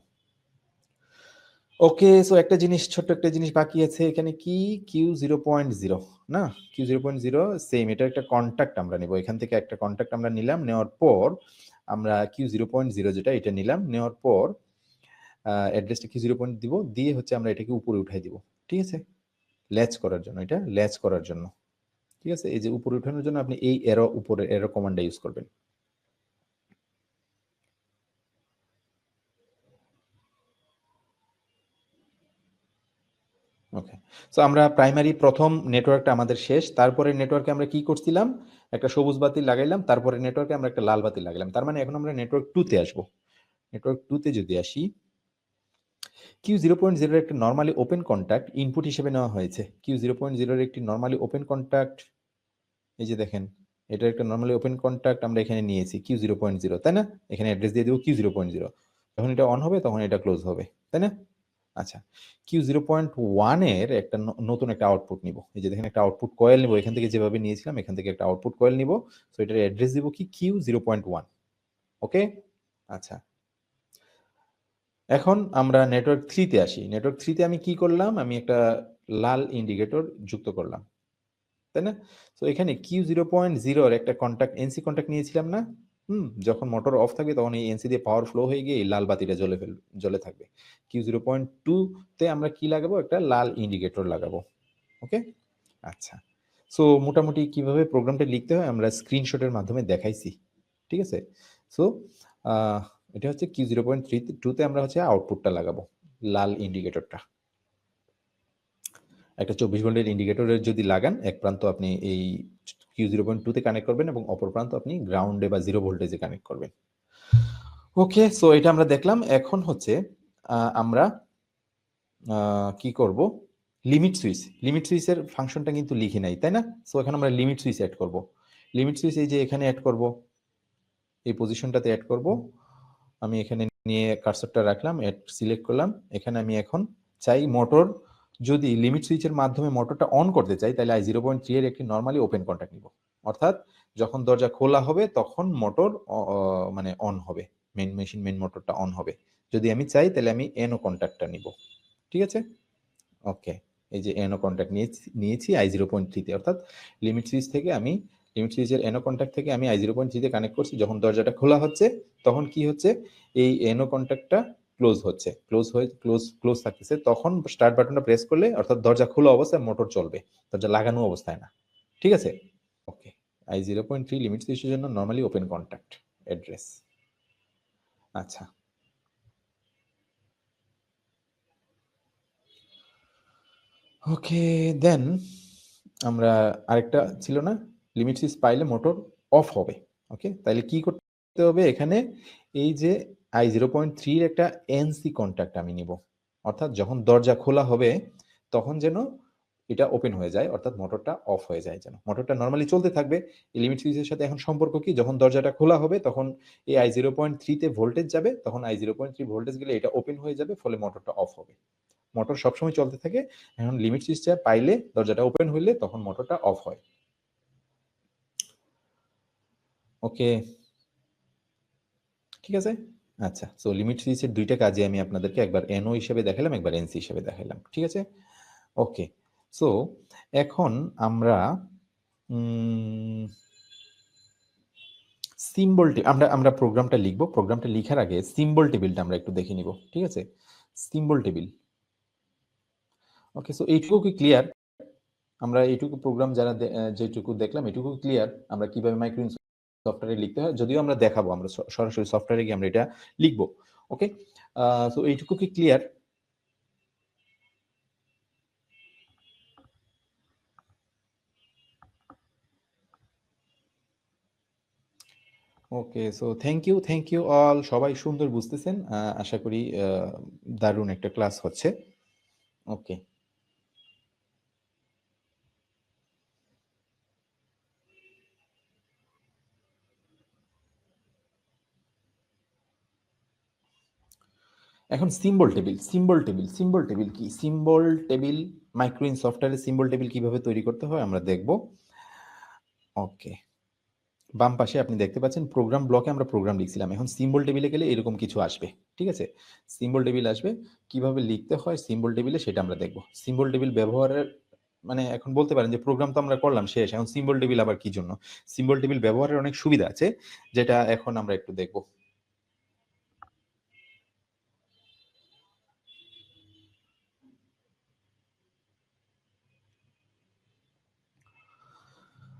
[SPEAKER 1] ওকে, সো একটা জিনিস, ছোট্ট একটা জিনিস বাকি আছে এখানে, কি Q0.0 না, Q0.0 সেম, এটা একটা কন্ট্যাক্ট আমরা নিব। এখান থেকে একটা কন্ট্যাক্ট আমরা নিলাম, নেওয়ার পর আমরা Q0.0 যেটা এটা নিলাম, নেওয়ার পর অ্যাড্রেসটা Q0 দিব, দিয়ে হচ্ছে আমরা এটাকে উপরে উঠাই দিব। ঠিক আছে? ল্যাচ করার জন্য, এটা ল্যাচ করার জন্য। ঠিক আছে? এই যে উপরে উঠানোর জন্য আপনি এই এরো উপরে এরো কমান্ডটা ইউজ করবেন। ওকে, সো আমরা প্রাইমারি প্রথম নেটওয়ার্কটা আমাদের শেষ। তারপরে নেটওয়ার্কে আমরা কি করছিলাম, একটা সবুজ বাতি লাগাইলাম, তারপরে নেটওয়ার্কে আমরা একটা লাল বাতি লাগাইলাম। তার মানে এখন আমরা নেটওয়ার্ক 2 তে আসবো। নেটওয়ার্ক 2 তে যদি আসি, Q0.0 এর একটা নরমালি ওপেন কন্টাক্ট ইনপুট হিসেবে নেওয়া হয়েছে। Q0.0 এর একটি নরমালি ওপেন কন্টাক্ট, এই যে দেখেন, এটার একটা নরমালি ওপেন কন্টাক্ট আমরা এখানে নিয়েছি Q0.0, তাই না? এখানে অ্যাড্রেস দিয়ে দেব Q0.0। যখন এটা অন হবে তখন এটা ক্লোজ হবে, তাই না? আচ্ছা, Q0.1 এর একটা নতুন একটা আউটপুট নিব। এই যে দেখেন, একটা আউটপুট কয়েল নিব, এখান থেকে যেভাবে নিয়েছিলাম এখান থেকে একটা আউটপুট কয়েল নিব। সো এটার অ্যাড্রেস দিব কি Q0.1। ওকে? আচ্ছা, এখন আমরা নেটওয়ার্ক 3 তে আসি। নেটওয়ার্ক 3 তে আমি কি করলাম, আমি একটা লাল ইন্ডিকেটর যুক্ত করলাম, তাই না? সো এখানে Q0.0 এর একটা কন্টাক্ট, এনসি কন্টাক্ট নিয়েছিলাম না? যখন মোটর অফ থাকবে তখন এই এনসি দিয়ে পাওয়ার ফ্লো হয়ে গিয়ে এই লাল বাতিটা জ্বলে থাকবে। Q0.2 তে আমরা কি লাগাবো, একটা লাল ইন্ডিকেটর লাগাবো। ওকে? আচ্ছা, সো মোটামুটি কিভাবে প্রোগ্রামটা লিখতে হয় আমরা স্ক্রিনশটের মাধ্যমে দেখাইছি। ঠিক আছে? সো এটা হচ্ছে Q0.2 তে আমরা হচ্ছে আউটপুটটা লাগাবো, লাল ইন্ডিকেটরটা। একটা 24 ভোল্টের ইন্ডিকেটরের যদি লাগান, এক প্রান্ত আপনি এই Q0.2 তে কানেক্ট করবেন এবং অপর প্রান্ত আপনি গ্রাউন্ডে বা 0 ভোল্টেজে কানেক্ট করবেন। ওকে, সো এটা আমরা দেখলাম। এখন হচ্ছে আমরা কি করব, লিমিট সুইচ। লিমিট সুইচের ফাংশনটা কিন্তু লিখি নাই, তাই না? সো এখন আমরা লিমিট সুইচ অ্যাড করব। লিমিট সুইচ এই যে এখানে অ্যাড করব, এই পজিশনটাতে অ্যাড করব। আমি এখানে নিয়ে কার্সরটা রাখলাম, অ্যাড সিলেক্ট করলাম। এখানে আমি এখন চাই মোটর, যদি লিমিট সুইচের মাধ্যমে মোটরটা অন করতে চাই তাহলে I0.3 এর একটি নরমালি ওপেন কন্টাক্ট নিব। অর্থাৎ যখন দরজা খোলা হবে তখন মোটর মানে অন হবে, মেইন মোটরটা অন হবে। যদি আমি চাই তাহলে আমি এনও কন্টাক্টটা নিব। ঠিক আছে? ওকে, এই যে এনও কন্টাক্ট নিয়েছি I0.3 তে, অর্থাৎ লিমিট সুইচ থেকে আমি, লিমিট সুইচের এনও কন্টাক্ট থেকে আমি I0.3 তে কানেক্ট করছি। যখন দরজাটা খোলা হচ্ছে তখন কি হচ্ছে, এই এনও কন্টাক্টটা ক্লোজ হচ্ছে, ক্লোজ থাকতেছে। তখন স্টার্ট বাটনটা প্রেস করলে, অর্থাৎ দরজা খোলা অবস্থায় মোটর চলবে, দরজা লাগানো অবস্থায় না। ঠিক আছে? ওকে, I0.3 লিমিট সুইচের জন্য নরমালি ওপেন কন্টাক্ট অ্যাড্রেস। আচ্ছা, ওকে, দেন আমরা আরেকটা ছিল না, লিমিট সুইচ পাইলে মোটর অফ হবে। ওকে, তাহলে কি করতে হবে এখানে, এই যে I0.3 এর একটা এনসি কন্টাক্ট আমি নিব। অর্থাৎ যখন দরজা খোলা হবে তখন যেন এটা ওপেন হয়ে যায়, অর্থাৎ মোটরটা অফ হয়ে যায়, যেন মোটরটা নরমালি চলতে থাকবে। এই লিমিট সুইচের সাথে এখন সম্পর্ক কি, যখন দরজাটা খোলা হবে তখন এই I0.3 তে ভোল্টেজ যাবে, তখন I0.3 ভোল্টেজ গেলে এটা ওপেন হয়ে যাবে, ফলে মোটরটা অফ হবে। মোটর সবসময় চলতে থাকে। এখন লিমিট সুইচটা পাইলে, দরজাটা ওপেন হইলে তখন মোটরটা অফ হয়। ওকে, ঠিক আছে? আচ্ছা, সো লিমিট সুইচের ২ টা কাজই আমি আপনাদেরকে একবার এনও হিসেবে দেখাইলাম, একবার এনসি হিসেবে দেখাইলাম। ঠিক আছে? ওকে, সো এখন আমরা উম সিম্বল আমরা আমরা প্রোগ্রামটা লিখব। প্রোগ্রামটা লিখার আগে সিম্বল টেবিলটা আমরা একটু দেখে নিব। ঠিক আছে? Symbol table. ওকে, সো এইটুকু কি ক্লিয়ার? আমরা এইটুকু প্রোগ্রাম যারা যেটুকু দেখলাম এটুকু ক্লিয়ার আমরা কিভাবে মাইক্রো সফটওয়্যারে লিখতে হয়, যদিও আমরা দেখাবো, আমরা সরাসরি সফটওয়্যারে গিয়ে আমরা এটা লিখবো। ওকে, সো এইটুকু কি clear? Okay, so thank you all, সবাই সুন্দর বুঝতেছেন। আশা করি দারুণ একটা ক্লাস হচ্ছে। ওকে, এখন সিম্বল টেবিল কি? সিম্বল টেবিল মাইক্রোইন সফটওয়্যারে সিম্বল টেবিল কিভাবে তৈরি করতে হয় আমরা দেখব। ওকে, বাম পাশে আপনি দেখতে পাচ্ছেন প্রোগ্রাম ব্লকে আমরা প্রোগ্রাম লিখছিলাম। এখন সিম্বল টেবিলে গেলে এরকম কিছু আসবে। ঠিক আছে? সিম্বল টেবিল আসবে। কিভাবে লিখতে হয় সিম্বল টেবিলে সেটা আমরা দেখব। সিম্বল টেবিল ব্যবহারের মানে এখন বলতে পারেন যে প্রোগ্রাম তো আমরা করলাম শেষ। এখন সিম্বল টেবিল আবার কি জন্য? সিম্বল টেবিল ব্যবহারের অনেক সুবিধা আছে, যেটা এখন আমরা একটু দেখব।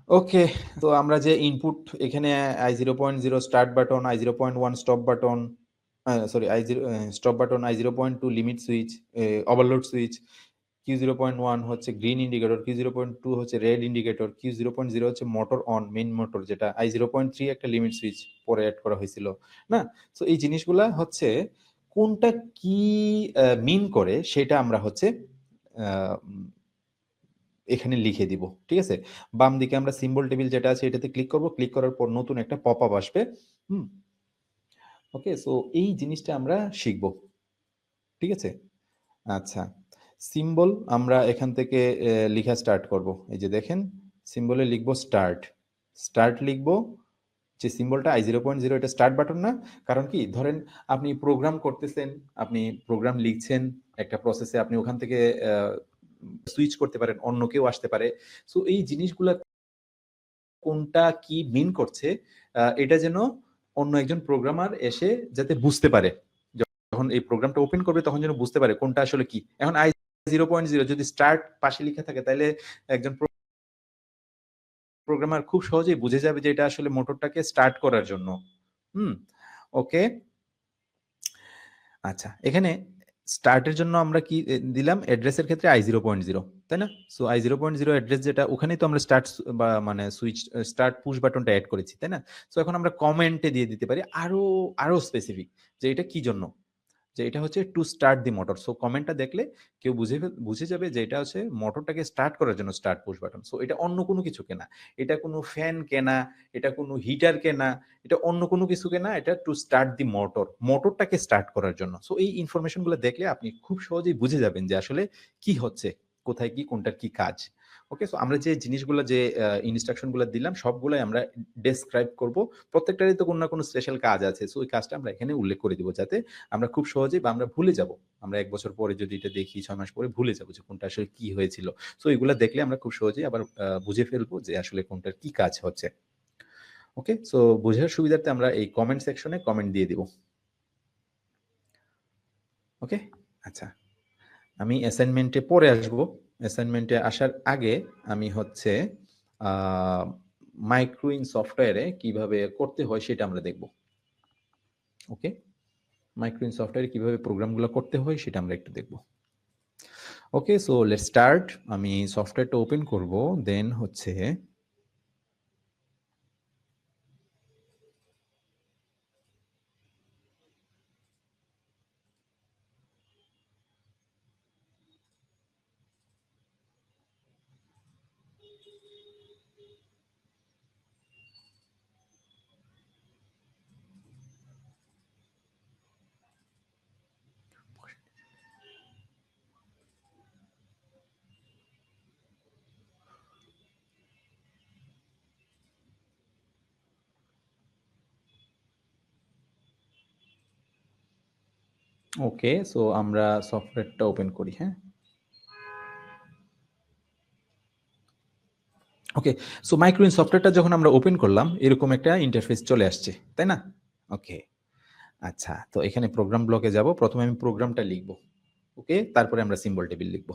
[SPEAKER 1] ওকে, তো আমরা যে ইনপুট এখানে i0.0 start button, i0.1 stop button, sorry i0 stop button, i0.2 limit switch, overload switch, Q0.1 হচ্ছে গ্রিন ইন্ডিকেটর, Q0.2 হচ্ছে রেড ইন্ডিকেটর, Q0.0 হচ্ছে মোটর অন, মেইন মোটর, যেটা i0.3 একটা লিমিট সুইচ পরে অ্যাড করা হয়েছিল না। সো এই জিনিসগুলা হচ্ছে কোনটা কি মিন করে সেটা আমরা হচ্ছে আহ, এখানে লিখে দিব। ঠিক আছে? বাম দিকে আমরা সিম্বল টেবিল যেটা আছে এটাতে ক্লিক করব, ক্লিক করার পর নতুন একটা পপ আপ আসবে। হুম, ওকে, সো এই জিনিসটা আমরা শিখব। ঠিক আছে? আচ্ছা, সিম্বল আমরা এখান থেকে লিখা স্টার্ট করব। এই যে দেখেন, সিম্বলে লিখব স্টার্ট। স্টার্ট লিখব, যে সিম্বলটা i0.0 এটা স্টার্ট বাটন না। কারণ কি, ধরেন আপনি প্রোগ্রাম করতেছেন, আপনি প্রোগ্রাম লিখছেন একটা প্রসেসে, আপনি ওখান থেকে সুইচ করতে পারেন, অন্য কেউ আসতে পারে। সো এই জিনিসগুলা কোনটা কি মিন করছে, এটা যেন অন্য একজন প্রোগ্রামার এসে যাতে বুঝতে পারে, যখন এই প্রোগ্রামটা ওপেন করবে তখন যেন বুঝতে পারে কোনটা আসলে কি। এখন i0.0 যদি স্টার্ট পাশে লেখা থাকে তাহলে একজন প্রোগ্রামার খুব সহজেই বুঝে যাবে যে এটা আসলে মোটরটাকে স্টার্ট করার জন্য। হুম, ওকে। আচ্ছা, এখানে স্টার্টের জন্য আমরা কি দিলাম? অ্যাড্রেসের ক্ষেত্রে i0.0, তাই না? সো i0.0 অ্যাড্রেস যেটা, ওখানেই তো আমরা স্টার্ট বা মানে সুইচ স্টার্ট পুশ বাটনটা অ্যাড করেছি, তাই না? সো এখন আমরা কমেন্টে দিয়ে দিতে পারি আরো আরো স্পেসিফিক, যে এটা কি জন্য, যে এটা হচ্ছে two start the motor. So কমেন্টটা দেখলে কেউ বুঝে যাবে যে এটা হচ্ছে মোটরটাকে স্টার্ট করার জন্য স্টার্ট পুশ বাটন। সো এটা অন্য কোনো কিছু কেনা, এটা কোনো ফ্যান কেনা, এটা কোনো হিটার কেনা, এটা অন্য কোনো কিছু কেনা, এটা টু স্টার্ট দি মোটর, মোটরটাকে স্টার্ট করার জন্য। সো এই ইনফরমেশন গুলো দেখলে আপনি খুব সহজেই বুঝে যাবেন যে আসলে কি হচ্ছে, কোথায় কি, কোনটার কি কাজ। ওকে, সো আমরা যে জিনিসগুলো, যে ইনস্ট্রাকশন গুলো দিলাম সবগুলাই আমরা ডেসক্রাইব করব। প্রত্যেকটারই তো কোনো না কোনো স্পেশাল কাজ আছে, সো ওই কাজটা আমরা এখানে উল্লেখ করে দিব, যাতে আমরা খুব সহজেই বা আমরা ভুলে যাব, আমরা ১ বছর পরে যদি এটা দেখি, ৬ মাস পরে ভুলে যাব যে কোনটা আসলে কি হয়েছিল। সো এগুলা দেখলে আমরা খুব সহজেই আবার বুঝে ফেলবো যে আসলে কোনটার কি কাজ হচ্ছে। ওকে, সো বোঝার সুবিধার্থে আমরা এই কমেন্ট সেকশনে কমেন্ট দিয়ে দিব। ওকে, আচ্ছা, আমি অ্যাসাইনমেন্টে পরে আসব। অ্যাসাইনমেন্টে আসার আগে আমি হচ্ছে মাইক্রোইন সফটওয়্যারে কিভাবে করতে হয় সেটা আমরা দেখব। ওকে, মাইক্রোইন সফটওয়্যারে কিভাবে প্রোগ্রামগুলো করতে হয় সেটা আমরা একটু দেখব। ওকে, সো লেটস স্টার্ট। আমি সফটওয়্যারটা ওপেন করব, দেন হচ্ছে ওকে, সো আমরা সফটওয়্যারটা ওপেন করি। হ্যাঁ, ওকে, সো মাইক্রোইন সফটওয়্যারটা যখন আমরা ওপেন করলাম এরকম একটা ইন্টারফেস চলে আসছে, তাই না? ওকে, আচ্ছা, তো এখানে প্রোগ্রাম ব্লকে যাব। প্রথমে আমি প্রোগ্রামটা লিখব। ওকে, তারপরে আমরা সিম্বল টেবিল লিখব।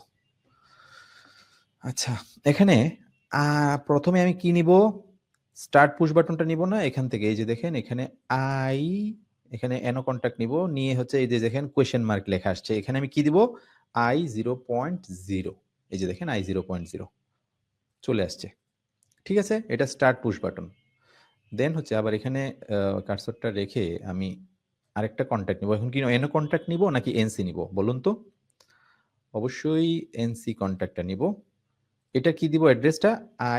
[SPEAKER 1] আচ্ছা, এখানে প্রথমে আমি কি নিব? স্টার্ট পুশ বাটনটা নিব না, এখান থেকে এই যে দেখেন এখানে আই, এখানে এনো কন্টাক্ট নিব, নিয়ে হচ্ছে এই যে দেখেন কোয়েশ্চেন মার্ক লেখা আসছে, এখানে আমি কি দিব? i0.0। এই যে দেখেন i0.0 চলে আসছে। ঠিক আছে, এটা স্টার্ট পুশ বাটন। দেন হচ্ছে আবার এখানে কার্সরটা রেখে আমি আরেকটা কন্ট্যাক্ট নিব। এখন কি এনও কন্ট্যাক্ট নিব নাকি এনসি নিব বলুন তো? অবশ্যই এনসি কন্ট্যাক্টটা নিব। এটা কি দিব অ্যাড্রেসটা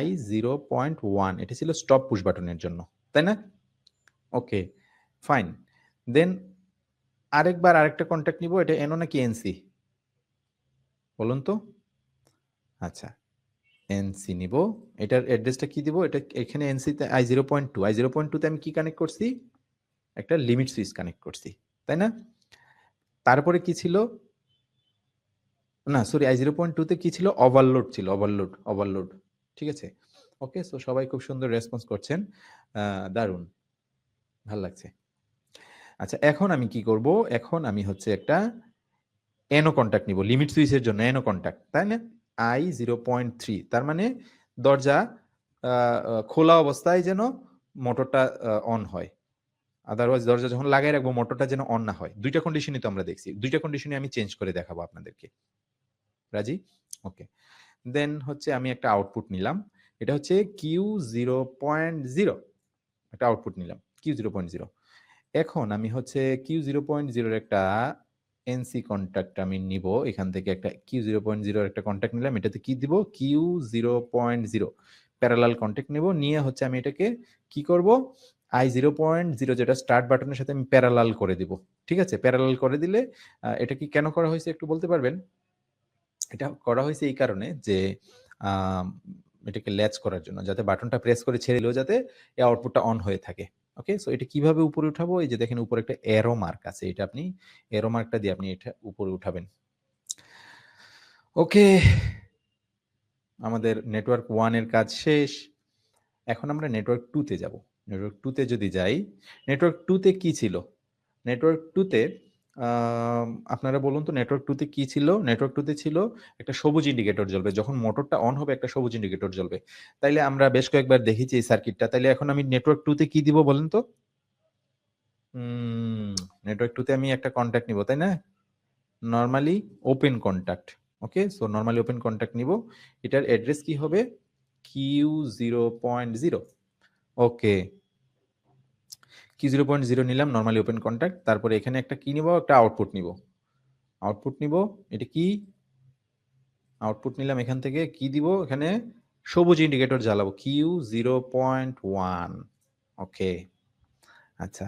[SPEAKER 1] i0.1, এটা ছিল স্টপ পুশ বাটনের জন্য, তাই না? ওকে, ফাইন। দেন আরেকবার আরেকটা কন্ট্যাক্ট নিব, এটা এনও নাকি এনসি বলুন তো? আচ্ছা, এনসি নিব। এটার অ্যাড্রেসটা কি দিব? এটা এখানে এনসিতে i0.2 তে আমি কি কানেক্ট করছি? একটা লিমিট সুইচ কানেক্ট করছি, তাই না? তারপরে কি ছিল? না সরি, i0.2 তে কি ছিল? ওভারলোড ছিল, ওভারলোড। ঠিক আছে? ওকে, সো সবাই খুব সুন্দর রেসপন্স করছেন। দারুণ, ভাল লাগছে। আচ্ছা, এখন আমি কি করব? এখন আমি হচ্ছে একটা এনো কন্ট্যাক্ট নিব লিমিট সুইচের জন্য, এনো কন্ট্যাক্ট, তাই না? i0.3, তার মানে দরজা খোলা অবস্থায় যেন মোটরটা অন হয়। আদারওয়াইজ দরজা যখন লাগাই রাখবো মোটরটা যেন অন না হয়। দুইটা কন্ডিশনই তো আমরা দেখছি। দুইটা কন্ডিশনই আমি চেঞ্জ করে দেখাবো আপনাদেরকে। রাজি? ওকে। দেন হচ্ছে আমি একটা আউটপুট নিলাম। এটা হচ্ছে Q0.0, একটা আউটপুট নিলাম Q0.0। এখন আমি হচ্ছে Q0.0 একটা এনসি কন্ট্যাক্ট আমি নিব। এখান থেকে একটা Q0.0 একটা কন্ট্যাক্ট নিলাম। এটাতে কি দিব? Q0.0 প্যারালাল কন্ট্যাক্ট নিব। নিয়ে হচ্ছে আমি এটাকে কি করব? i0.0 যেটা স্টার্ট বাটনের সাথে আমি প্যারালাল করে দিব। ঠিক আছে? প্যারালাল করে দিলে এটা কি কেন করা হয়েছে একটু বলতে পারবেন? এটা করা হয়েছে এই কারণে যে আম এটাকে ল্যাচ করার জন্য। যাতে বাটনটা প্রেস করে ছেড়ে দিলেও যাতে এই আউটপুটটা অন হয়ে থাকে। ওকে? সো এটা কিভাবে উপরে উঠাবো? এই যে দেখেন উপরে একটা অ্যারো মার্ক আছে। এটা আপনি অ্যারো মার্কটা দিয়ে আপনি এটা উপরে উঠাবেন। ওকে, আমাদের নেটওয়ার্ক 1 এর কাজ শেষ। এখন আমরা নেটওয়ার্ক 2 তে যাব। নেটওয়ার্ক 2 তে যদি যাই, নেটওয়ার্ক 2 তে কি ছিল? নেটওয়ার্ক 2 তে আপনারা বলুন তো নেটওয়ার্ক 2 তে কি ছিল? নেটওয়ার্ক 2 তে ছিল একটা সবুজ ইন্ডিকেটর জ্বলবে। যখন মোটরটা অন হবে একটা সবুজ ইন্ডিকেটর জ্বলবে। তাইলে আমরা বেশ কয়েকবার দেখেছি এই সার্কিটটা। তাইলে এখন আমি নেটওয়ার্ক 2 তে কি দিব বলেন তো? হুম, নেটওয়ার্ক 2 তে আমি একটা কনট্যাক্ট নিব, তাই না? Normally open contact. Okay? So normally open contact নিব। এটার অ্যাড্রেস কি হবে? Q0.0। ওকে। Q0.0 নিলাম নরমালি ওপেন কনট্যাক্ট। তারপরে এখানে একটা কি নিব? একটা আউটপুট নিব। আউটপুট নিব। এটা কি? আউটপুট নিলাম এখান থেকে। কি দিব? এখানে সবুজ ইন্ডিকেটর জ্বালাবো। Q0.1। ওকে। আচ্ছা।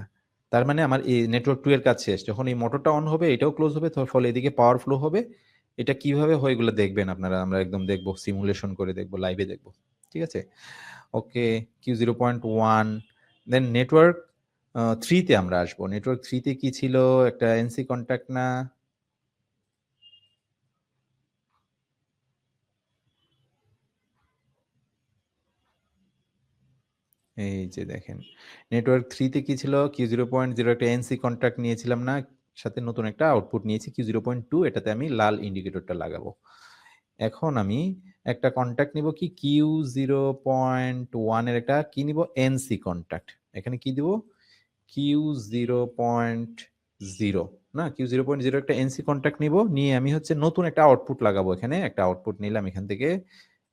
[SPEAKER 1] তার মানে আমার এই নেটওয়ার্ক 2 এর কাজ শেষ। যখন এই মোটরটা অন হবে এটাও ক্লোজ হবে। ফলে এদিকে পাওয়ার ফ্লো হবে। এটা কিভাবে হয় এগুলো দেখবেন আপনারা। আমরা একদম দেখব, সিমুলেশন করে দেখব, লাইভে দেখব। ঠিক আছে? ওকে, Q0.1। দেন নেটওয়ার্ক 3 তে আমরা আসবো। নেটওয়ার্ক 3 তে কি ছিল? একটা এনসি কন্ট্যাক্ট না? এই যে দেখেন। নেটওয়ার্ক 3 তে কি ছিল? Q0.0 একটা এনসি কন্ট্রাক্ট নিয়েছিলাম না? সাথে নতুন একটা আউটপুট নিয়েছি Q0.2, এটাতে আমি লাল ইন্ডিকেটরটা লাগাবো। এখন আমি একটা কন্ট্যাক্ট নিব কি Q0.1 এর একটা কি নিব? NC contact. এখানে কি দিব? Q0.0 না? Q0.0 একটা এনসি কন্ট্যাক্ট নিব। নিয়ে আমি হচ্ছে নতুন একটা আউটপুট লাগাবো এখানে। একটা আউটপুট নিলাম এখান থেকে।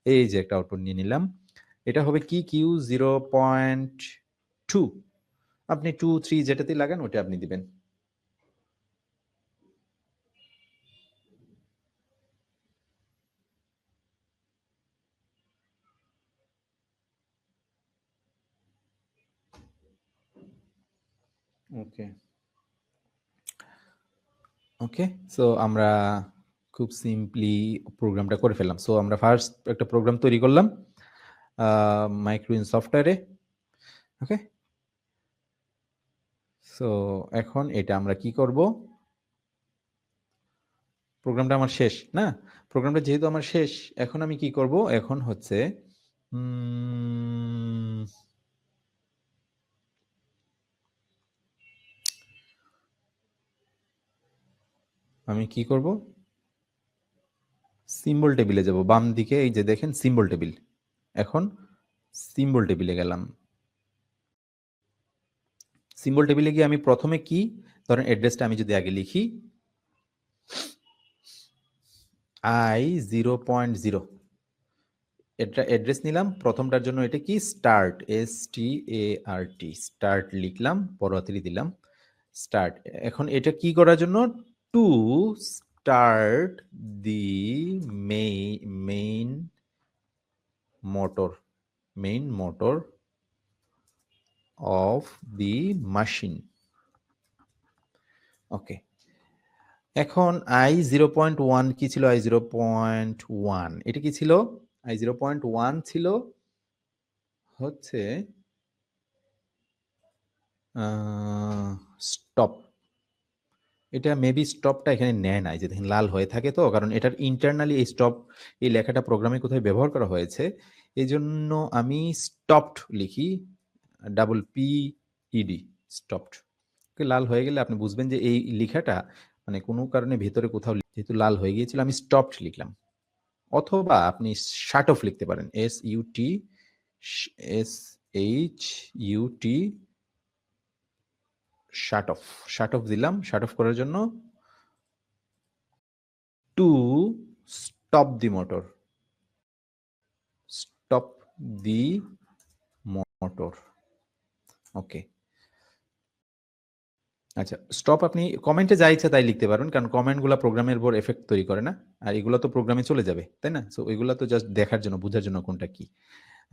[SPEAKER 1] এই যে একটা আউটপুট নিয়ে নিলাম। এটা হবে কি Q0.2। আপনি 2, 3 যেটাতেই লাগান ওটা আপনি দিবেন। ওকে। ওকে, সো আমরা খুব সিম্পলি প্রোগ্রামটা করে ফেললাম। সো আমরা ফার্স্ট একটা প্রোগ্রাম তৈরি করলাম মাইক্রোইন সফটওয়্যারে। ওকে, সো এখন এটা আমরা কি করব? প্রোগ্রামটা আমার শেষ না? প্রোগ্রামটা যেহেতু আমার শেষ, এখন আমি কি করব? এখন হচ্ছে আমি কি করব? সিম্বল টেবিলে যাব। বাম দিকে এই যে দেখেন সিম্বল টেবিল। এখন সিম্বল টেবিলে গেলাম। সিম্বল টেবিলে গিয়ে আমি প্রথমে কি ধরেন অ্যাড্রেসটা আমি যদি আগে লিখি i0.0, এটা অ্যাড্রেস নিলাম, প্রথমটার জন্য এটা কি স্টার্ট, START, স্টার্ট লিখলাম, বড়হাতেরই দিলাম স্টার্ট। এখন এটা কি করার জন্য, to start the main motor, main motor off the machine. Okay, এখন I0.1 কি ছিল, I0.1 এটা কি ছিল, I0.1 ছিল হচ্ছে স্টপ। এটা মেবি স্টপটা এখানে নেয় না, এই যে দেখেন লাল হয়ে থাকে, তো কারণ এটার ইন্টারনালি এই স্টপ এই লেখাটা প্রোগ্রামে কোথায় ব্যবহার করা হয়েছে, এই জন্য আমি স্টপড লিখি, PPED, স্টপড। লাল হয়ে গেলে আপনি বুঝবেন যে এই লেখাটা মানে কোনো কারণে ভেতরে কোথাও যেহেতু লাল হয়ে গিয়েছিল, আমি স্টপড লিখলাম। অথবা আপনি শার্ট অফ লিখতে পারেন, SHUT, shut off, shut off দিলাম। শার্ট অফ করার জন্য to stop the motor, stop the motor. Okay, আচ্ছা স্টপ আপনি কমেন্টে যা ইচ্ছা তাই লিখতে পারবেন, কারণ কমেন্টগুলো প্রোগ্রামের উপর এফেক্ট তৈরি করে না, আর এগুলো তো প্রোগ্রামে চলে যাবে, তাই না? সো এগুলো তো জাস্ট দেখার জন্য, বোঝার জন্য কোনটা কি।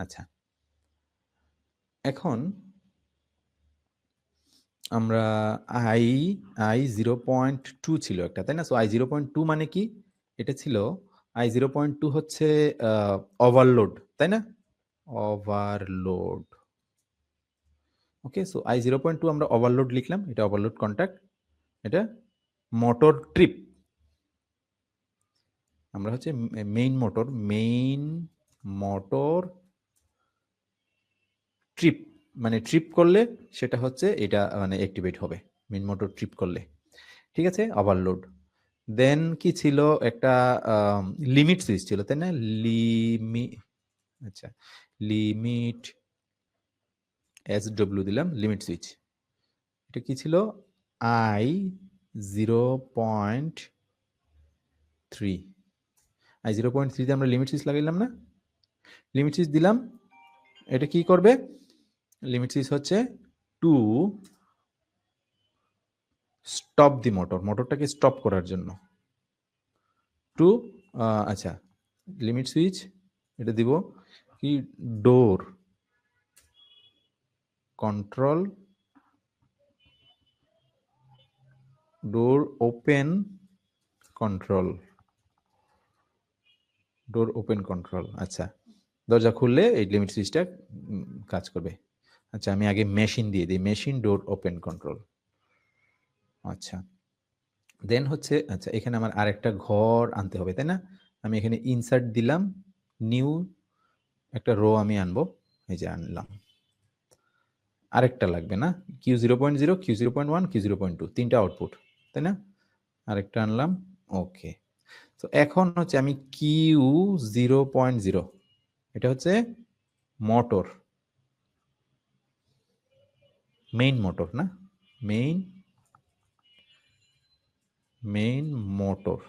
[SPEAKER 1] আচ্ছা, এখন আমরা I0.2 ছিল একটা, তাই না? সো I0.2 মানে কি, এটা ছিল I0.2 হচ্ছে ওভারলোড, তাই না? ওভারলোড। ওকে, সো I0.2 আমরা ওভারলোড লিখলাম, এটা ওভারলোড কন্ট্যাক্ট। এটা মোটর ট্রিপ, আমরা হচ্ছে মেইন মোটর ট্রিপ, মানে ট্রিপ করলে সেটা হচ্ছে এটা মানে অ্যাক্টিভেট হবে, মেইন মোটর ট্রিপ করলে। ঠিক আছে, ওভারলোড। দেন কি ছিল, একটা লিমিট সুইচ ছিল, তাই না? আচ্ছা, লিমিট SW দিলাম, লিমিট সুইচ। এটা কি ছিল, I0.3, I0.3 আমরা লিমিট সুইচ লাগাইলাম না, লিমিট সুইচ দিলাম। এটা কি করবে, লিমিট সুইচ হচ্ছে টু স্টপ দি মোটর, মোটরটাকে স্টপ করার জন্য। টু আচ্ছা, লিমিট সুইচ এটা দিব কি, door control, door open control, door open control. আচ্ছা, দরজা খুললে এই লিমিট সুইচটা কাজ করবে। আচ্ছা, আমি আগে মেশিন দিয়ে দিই, মেশিন ডোর ওপেন কন্ট্রোল। আচ্ছা, দেন হচ্ছে, আচ্ছা এখানে আমার আরেকটা ঘর আনতে হবে, তাই না? আমি এখানে ইনসার্ট দিলাম, নিউ একটা রো আমি আনবো, এই যে আনলাম। আরেকটা লাগবে না, Q0.0, Q0.1, Q0.2, তিনটা আউটপুট, তাই না? আরেকটা আনলাম। ওকে, তো এখন হচ্ছে আমি Q0.0, এটা হচ্ছে মোটর, মেইন মোটর না, main motor.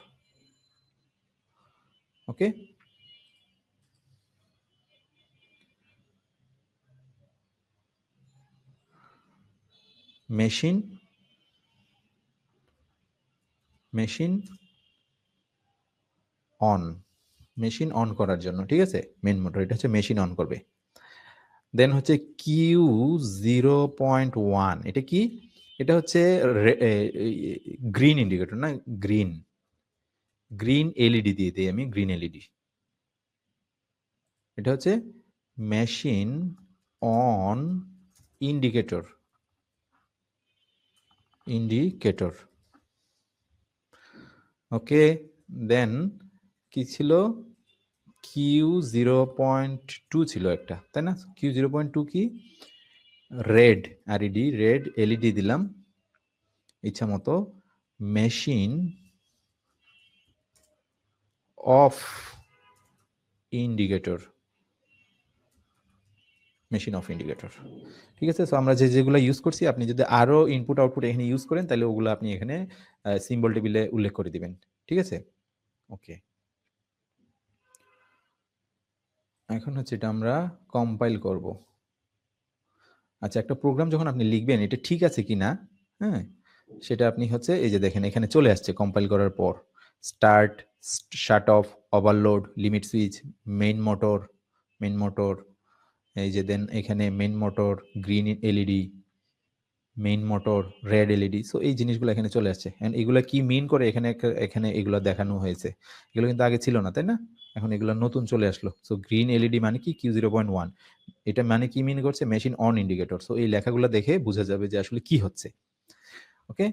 [SPEAKER 1] Okay, machine on, machine on করার জন্য, ঠিক আছে? মেইন মোটর, এটা হচ্ছে মেশিন অন করবে। দেন হচ্ছে Q0.1, এটা কি, এটা হচ্ছে গ্রিন ইন্ডিকেটর না, গ্রিন এলইডি দিয়ে দিই আমি, গ্রিন এলইডি। এটা হচ্ছে মেশিন অন ইন্ডিকেটর, ওকে। দেন কি ছিল, Q0.2 ছিল একটা, তাই না? Q0.2 কি, রেড আরইডি, রেড এলইডি দিলাম ইচ্ছা মতো, machine of indicator, machine of indicator. ঠিক আছে, সো আমরা যেগুলো ইউজ করছি, আপনি যদি আরো ইনপুট আউটপুট এখানে ইউজ করেন, তাহলে ওগুলো আপনি এখানে সিম্বল টেবিলে উল্লেখ করে দিবেন। ঠিক আছে, ওকে। এখন হচ্ছে এটা আমরা কম্পাইল করব। আচ্ছা, একটা প্রোগ্রাম যখন আপনি লিখবেন এটা ঠিক আছে কিনা, হ্যাঁ, সেটা আপনি হচ্ছে এই যে দেখেন এখানে চলে আসছে কম্পাইল করার পর start, shut of, overload, limit switch, main motor, এই যে দেন এখানে main motor, green LED, main motor, red LED. So এই জিনিসগুলো এখানে চলে আসছে, এন্ড এগুলা কি মিন করে এখানে এখানে এগুলো দেখানো হয়েছে। এগুলো কিন্তু আগে ছিল না, তাই না? এখন এগুলো নতুন চলে আসলো। সো গ্রিন এলইডি মানে কি, Q0.1, এটা মানে কি মিন করছে, মেশিন অন ইন্ডিকেটর। সো এই লেখাগুলো দেখে বোঝা যাবে যে আসলে কি হচ্ছে। ওকে,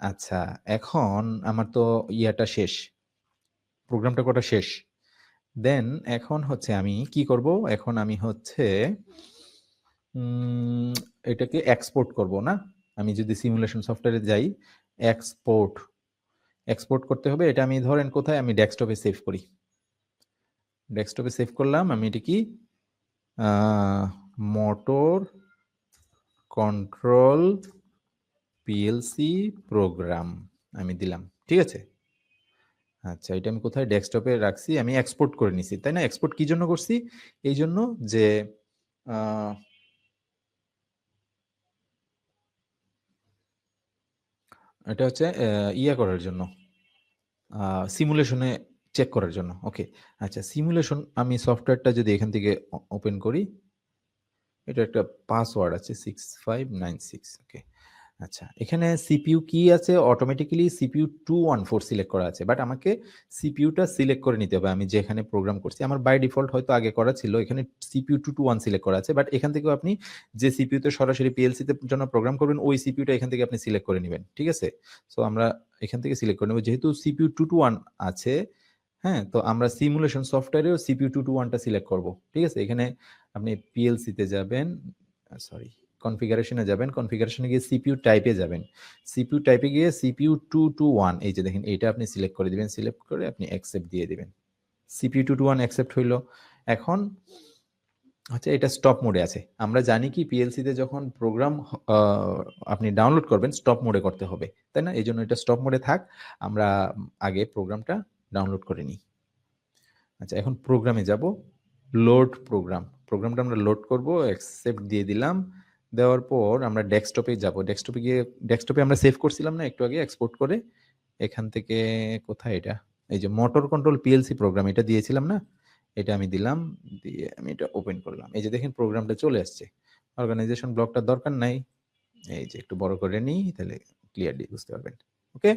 [SPEAKER 1] আচ্ছা, এখন আমার তো ইয়াটা শেষ, প্রোগ্রামটা করা শেষ। দেন এখন হচ্ছে আমি কি করব, এখন আমি হচ্ছে এটাকে এক্সপোর্ট করব না? আমি যদি সিমুলেশন সফটওয়্যারে যাই, এক্সপোর্ট এক্সপোর্ট করতে হবে। এটা আমি ধরেন কোথায়, আমি ডেস্কটপে সেভ করি। ডেস্কটপে সেভ করলাম। আমি এটা কি মোটর কন্ট্রোল পিএলসি প্রোগ্রাম আমি দিলাম, ঠিক আছে। আচ্ছা, এটা আমি কোথায়, ডেস্কটপে রাখছি, আমি এক্সপোর্ট করে নিছি, তাই না? এক্সপোর্ট কি জন্য করছি, এই জন্য যে এটা হচ্ছে ইয়া করার জন্য, সিমুলেশনে চেক করার জন্য। ওকে, আচ্ছা, সিমুলেশন আমি সফটওয়্যারটা যদি এখান থেকে ওপেন করি, এটা একটা পাসওয়ার্ড আছে 6596। ওকে, আচ্ছা, এখানে সিপিইউ কি আছে, অটোমেটিক্যালি সিপিইউ 214 সিলেক্ট করা আছে, বাট আমাকে সিপিইউটা সিলেক্ট করে নিতে হবে। আমি যেখানে প্রোগ্রাম করছি আমার বাই ডিফল্ট হয়তো আগে করা ছিল, এখানে সিপিইউ 221 সিলেক্ট করা আছে, বাট এখান থেকেও আপনি যে সিপিইউতে সরাসরি পিএলসি তে জন্য প্রোগ্রাম করবেন ওই সিপিইউটা এখান থেকে আপনি সিলেক্ট করে নেবেন, ঠিক আছে। সো আমরা এখান থেকে সিলেক্ট করে নেব, যেহেতু সিপিইউ 221 আছে। হ্যাঁ, তো আমরা সিমুলেশন সফটওয়্যারেও সিপিইউ 221টা সিলেক্ট করব, ঠিক আছে। এখানে আপনি পিএলসি তে যাবেন, সরি, কনফিগারেশনে যাবেন, কনফিগারেশনে গিয়ে সিপিইউ টাইপে যাবেন, সিপিইউ টাইপে গিয়ে সিপিইউ 221 এই যে দেখেন এইটা আপনি সিলেক্ট করে দিবেন, সিলেক্ট করে আপনি অ্যাকসেপ্ট দিয়ে দিবেন। সিপিইউ 221 অ্যাকসেপ্ট হইলো। এখন আচ্ছা, এটা স্টপ মোডে আছে। আমরা জানি কি পিএলসি তে যখন প্রোগ্রাম আপনি ডাউনলোড করবেন স্টপ মোডে করতে হবে, তাই না? এই জন্য এটা স্টপ মোডে থাক, আমরা আগে প্রোগ্রামটা ডাউনলোড করে নিই। আচ্ছা, এখন প্রোগ্রামে যাব, লোড প্রোগ্রাম, প্রোগ্রামটা আমরা লোড করব, অ্যাকসেপ্ট দিয়ে দিলাম। দেওয়ার পর আমরা ডেস্কটপে যাব, ডেস্কটপে গিয়ে ডেস্কটপে আমরা সেভ করছিলাম না একটু আগে এক্সপোর্ট করে, এখান থেকে কোথায় এটা, এই যে মোটর কন্ট্রোল পিএলসি প্রোগ্রাম এটা দিয়েছিলাম না, এটা আমি দিলাম, দিয়ে আমি এটা ওপেন করলাম। এই যে দেখেন প্রোগ্রামটা চলে আসছে। অর্গানাইজেশন ব্লকটা দরকার নাই, এই যে একটু বড় করে নিই, তাহলে ক্লিয়ারলি বুঝতে পারবেন। ওকে,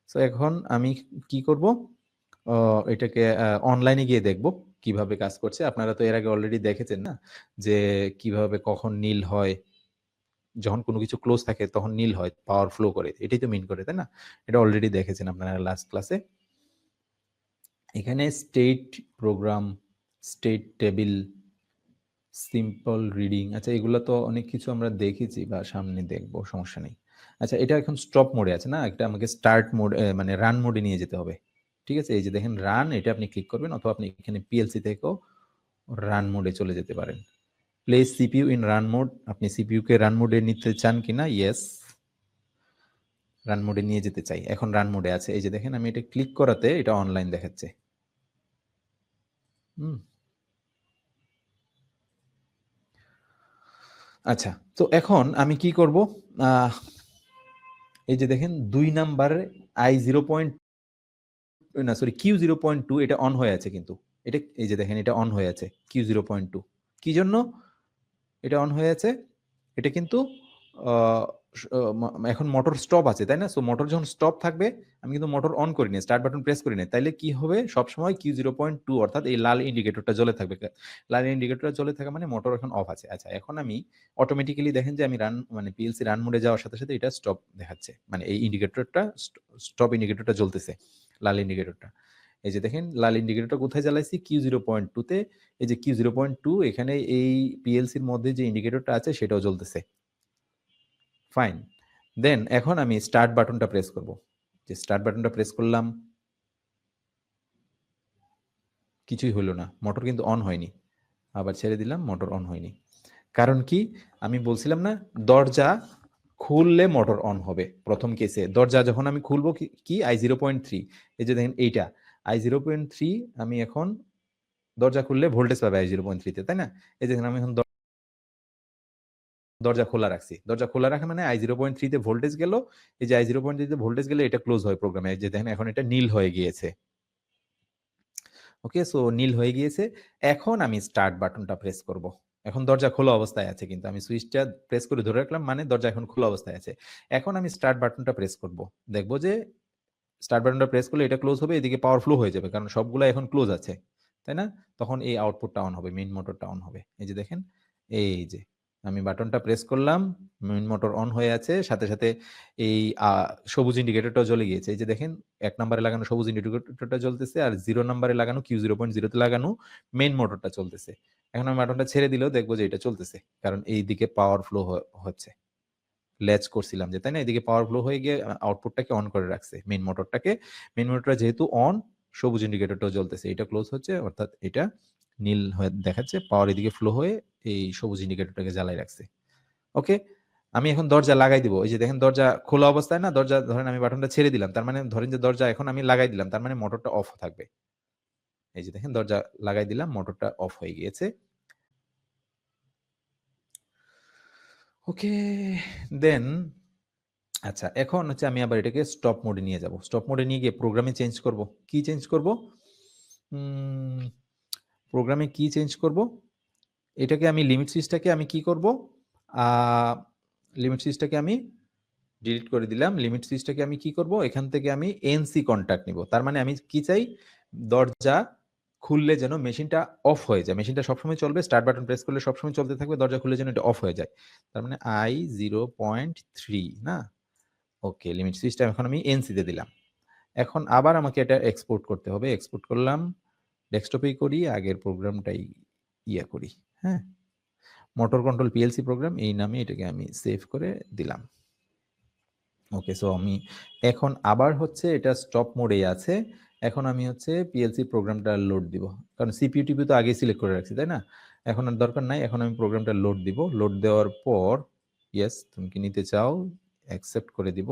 [SPEAKER 1] সো এখন আমি কি করব, এটাকে অনলাইনে গিয়ে দেখব কিভাবে কাজ করছে। আপনারা তো এর আগে অলরেডি দেখেছেন না, যে কিভাবে কখন নীল হয়, যখন কোনো কিছু ক্লোজ থাকে তখন নীল হয়, পাওয়ার ফ্লো করে, এটাই তো মিন করে, তাই না? এটা অলরেডি দেখেছেন আপনারা লাস্ট ক্লাসে। এখানে state program, state table, simple reading, আচ্ছা এগুলো তো অনেক কিছু আমরা দেখেছি বা সামনে দেখবো, সমস্যা নেই। আচ্ছা, এটা এখন স্টপ মোডে আছে না, একটা আমাকে স্টার্ট মোড মানে রান মোডে নিয়ে যেতে হবে, ঠিক আছে। এই যে দেখেন রান, এটা আপনি ক্লিক করবেন, অথবা আপনি এখানে পিএলসি থেকেও রান মোডে চলে যেতে পারেন। Place CPU in run mode, আপনি সিপিইউ কে রান মোডে নিতে চান কিনা, ইয়েস, রান মোডে নিয়ে যেতে চাই। এখন রান মোডে আছে, এই যে দেখেন আমি এটা ক্লিক করাতে এটা অনলাইন দেখাচ্ছে। হুম, আচ্ছা, তো এখন আমি কি করব, এই যে দেখেন 2 নাম্বার I0. না সরি, Q0.2 এটা অন হয়ে আছে কিন্তু, এটা এই যে দেখেন এটা অন হয়ে আছে Q0.2। কি জন্য এটা অন হয়ে আছে, এটা কিন্তু এখন মোটর স্টপ আছে, তাই না? সো মোটর যখন স্টপ থাকবে, আমি কিন্তু মোটর অন করি না, স্টার্ট বাটন প্রেস করি না, তাইলে কি হবে, সবসময় Q0.2 অর্থাৎ এই লাল ইন্ডিকেটরটা জ্বলে থাকবে। লাল ইন্ডিকেটরটা জ্বলে থাকা মানে মোটর এখন অফ আছে। আচ্ছা, এখন আমি অটোমেটিক্যালি দেখেন যে আমি রান মানে পিএলসি রান মোডে যাওয়ার সাথে সাথে এটা স্টপ দেখাচ্ছে, মানে এই ইন্ডিকেটরটা স্টপ ইন্ডিকেটরটা জ্বলতেছে, লাল ইন্ডিকেটরটা। এই যে দেখেন লাল ইন্ডিকেটরটা কোথায় জ্বালাইছি, Q0.2 তে। এই যে Q0.2 এখানে এই পিএলসির মধ্যে যে ইন্ডিকেটরটা আছে সেটাও জ্বলতেছে। ফাইন, দেন এখন আমি স্টার্ট বাটনটা প্রেস করব, যে স্টার্ট বাটনটা প্রেস করলাম, কিছুই হলো না, মোটর কিন্তু অন হয়নি। আবার ছেড়ে দিলাম, মোটর অন হয়নি। কারণ কি, আমি বলছিলাম না দরজা খুললে মোটর অন হবে, প্রথম কেসে দরজা যখন আমি খুলবো কি I0.3, এই যে দেখেন এইটা I0.3, আমি এখন দরজা খুললে ভোল্টেজ পাবে i0.3 তে, তাই না? এই দেখেন আমি এখন দরজা খোলা রাখছি, দরজা খোলা রাখা মানে i0.3 তে ভোল্টেজ গেল, এই যে i0.3 তে ভোল্টেজ গেলে এটা ক্লোজ হয় প্রোগ্রামে, এই যে দেখেন এখন এটা নীল হয়ে গিয়েছে। ওকে, সো নীল হয়ে গিয়েছে। এখন আমি স্টার্ট বাটনটা প্রেস করব। এখন দরজা খোলা অবস্থায় আছে, কিন্তু আমি সুইচটা প্রেস করে ধরে রাখলাম মানে দরজা এখন খোলা অবস্থায় আছে। এখন আমি স্টার্ট বাটনটা প্রেস করব, দেখবো যে স্টার্ট বাটনটা প্রেস করলে এটা ক্লোজ হবে, এদিকে পাওয়ার ফ্লো হয়ে যাবে কারণ সবগুলো এখন ক্লোজ আছে, তাই না? তখন এই আউটপুটটা অন হবে, মেইন মোটরটা অন হবে। এই যে দেখেন, এই যে আমি বাটনটা প্রেস করলাম, মেইন মোটর অন হয়ে আছে, সাথে সাথে এই সবুজ ইন্ডিকেটরটাও জ্বলে গিয়েছে। এই যে দেখেন ১ নম্বরে লাগানো সবুজ ইন্ডিকেটরটা জ্বলতেছে, আর 0 নম্বরে লাগানো Q0.0 তে লাগানো মেইন মোটরটা চলতেছে। এখন আমি বাটনটা ছেড়ে দিলেও দেখবো যে এটা চলতেছে, কারণ এই দিকে পাওয়ার ফ্লো হচ্ছে। ল্যাচ করছিলাম যে, তাই না? এদিকে পাওয়ার ফ্লো হয়ে গিয়ে আউটপুটটাকে অন করে রাখছে মেইন মোটরটাকে। মেইন মোটরটা যেহেতু অন, সবুজ ইন্ডিকেটরটাও জ্বলতেছে, এটা ক্লোজ হচ্ছে, অর্থাৎ এটা নীল হয়ে দেখাচ্ছে, পাওয়ার এদিকে ফ্লো হয়ে এই সবুজ ইন্ডিকেটরটাকে জ্বালায় রাখছে। ওকে, আমি এখন দরজা লাগাই দিব। এই যে দেখেন দরজা খোলা অবস্থায় না, দরজা ধরেন আমি বাটনটা ছেড়ে দিলাম, তার মানে ধরেন যে দরজা এখন আমি লাগাই দিলাম, তার মানে মোটরটা অফ থাকবে। এই যে দেখেন দরজা লাগাই দিলাম, মোটরটা অফ হয়ে গিয়েছে। ওকে, দেন আচ্ছা, এখন হচ্ছে আমি আবার এটাকে স্টপ মোডে নিয়ে যাব। স্টপ মোডে নিয়ে গিয়ে প্রোগ্রামে চেঞ্জ করব। কি চেঞ্জ করব? উম প্রোগ্রামে কি চেঞ্জ করব? এটাকে আমি লিমিট সুইচটাকে আমি কি করব? আ লিমিট সুইচটাকে আমি ডিলিট করে দিলাম। লিমিট সুইচটাকে আমি কি করব? এখান থেকে আমি এনসি কনট্যাক্ট নিব। তার মানে আমি কি চাই? দরজা খুললে যেন মেশিনটা অফ হয়ে যায়। মেশিনটা সবসময় চলবে। স্টার্ট বাটন প্রেস করলে সবসময় চলতে থাকবে। দরজা খুললে যেন এটা অফ হয়ে যায়। তার মানে i0.3 না? ওকে, লিমিট সুইচটা এখন আমি এনসি তে দিলাম। এখন আবার আমাকে এটা এক্সপোর্ট করতে হবে। এক্সপোর্ট করলাম, ডেস্কটপেই করি, আগের প্রোগ্রামটাই করি। হ্যাঁ? মোটর কন্ট্রোল পিএলসি প্রোগ্রাম এই নামে এটাকে আমি সেভ করে দিলাম। ওকে, সো আমি এখন আবার হচ্ছে এটা স্টপ মোডেই আছে। এখন আমি হচ্ছে পিএলসি প্রোগ্রামটা লোড দিব। কারণ সিপিইউ টিপিউ তো আগেই সিলেক্ট করে রাখছি, তাই না? এখন আর দরকার নাই। এখন আমি প্রোগ্রামটা লোড দিব। লোড দেওয়ার পর ইয়েস, তুমি কি নিতে চাও? অ্যাকসেপ্ট করে দিব।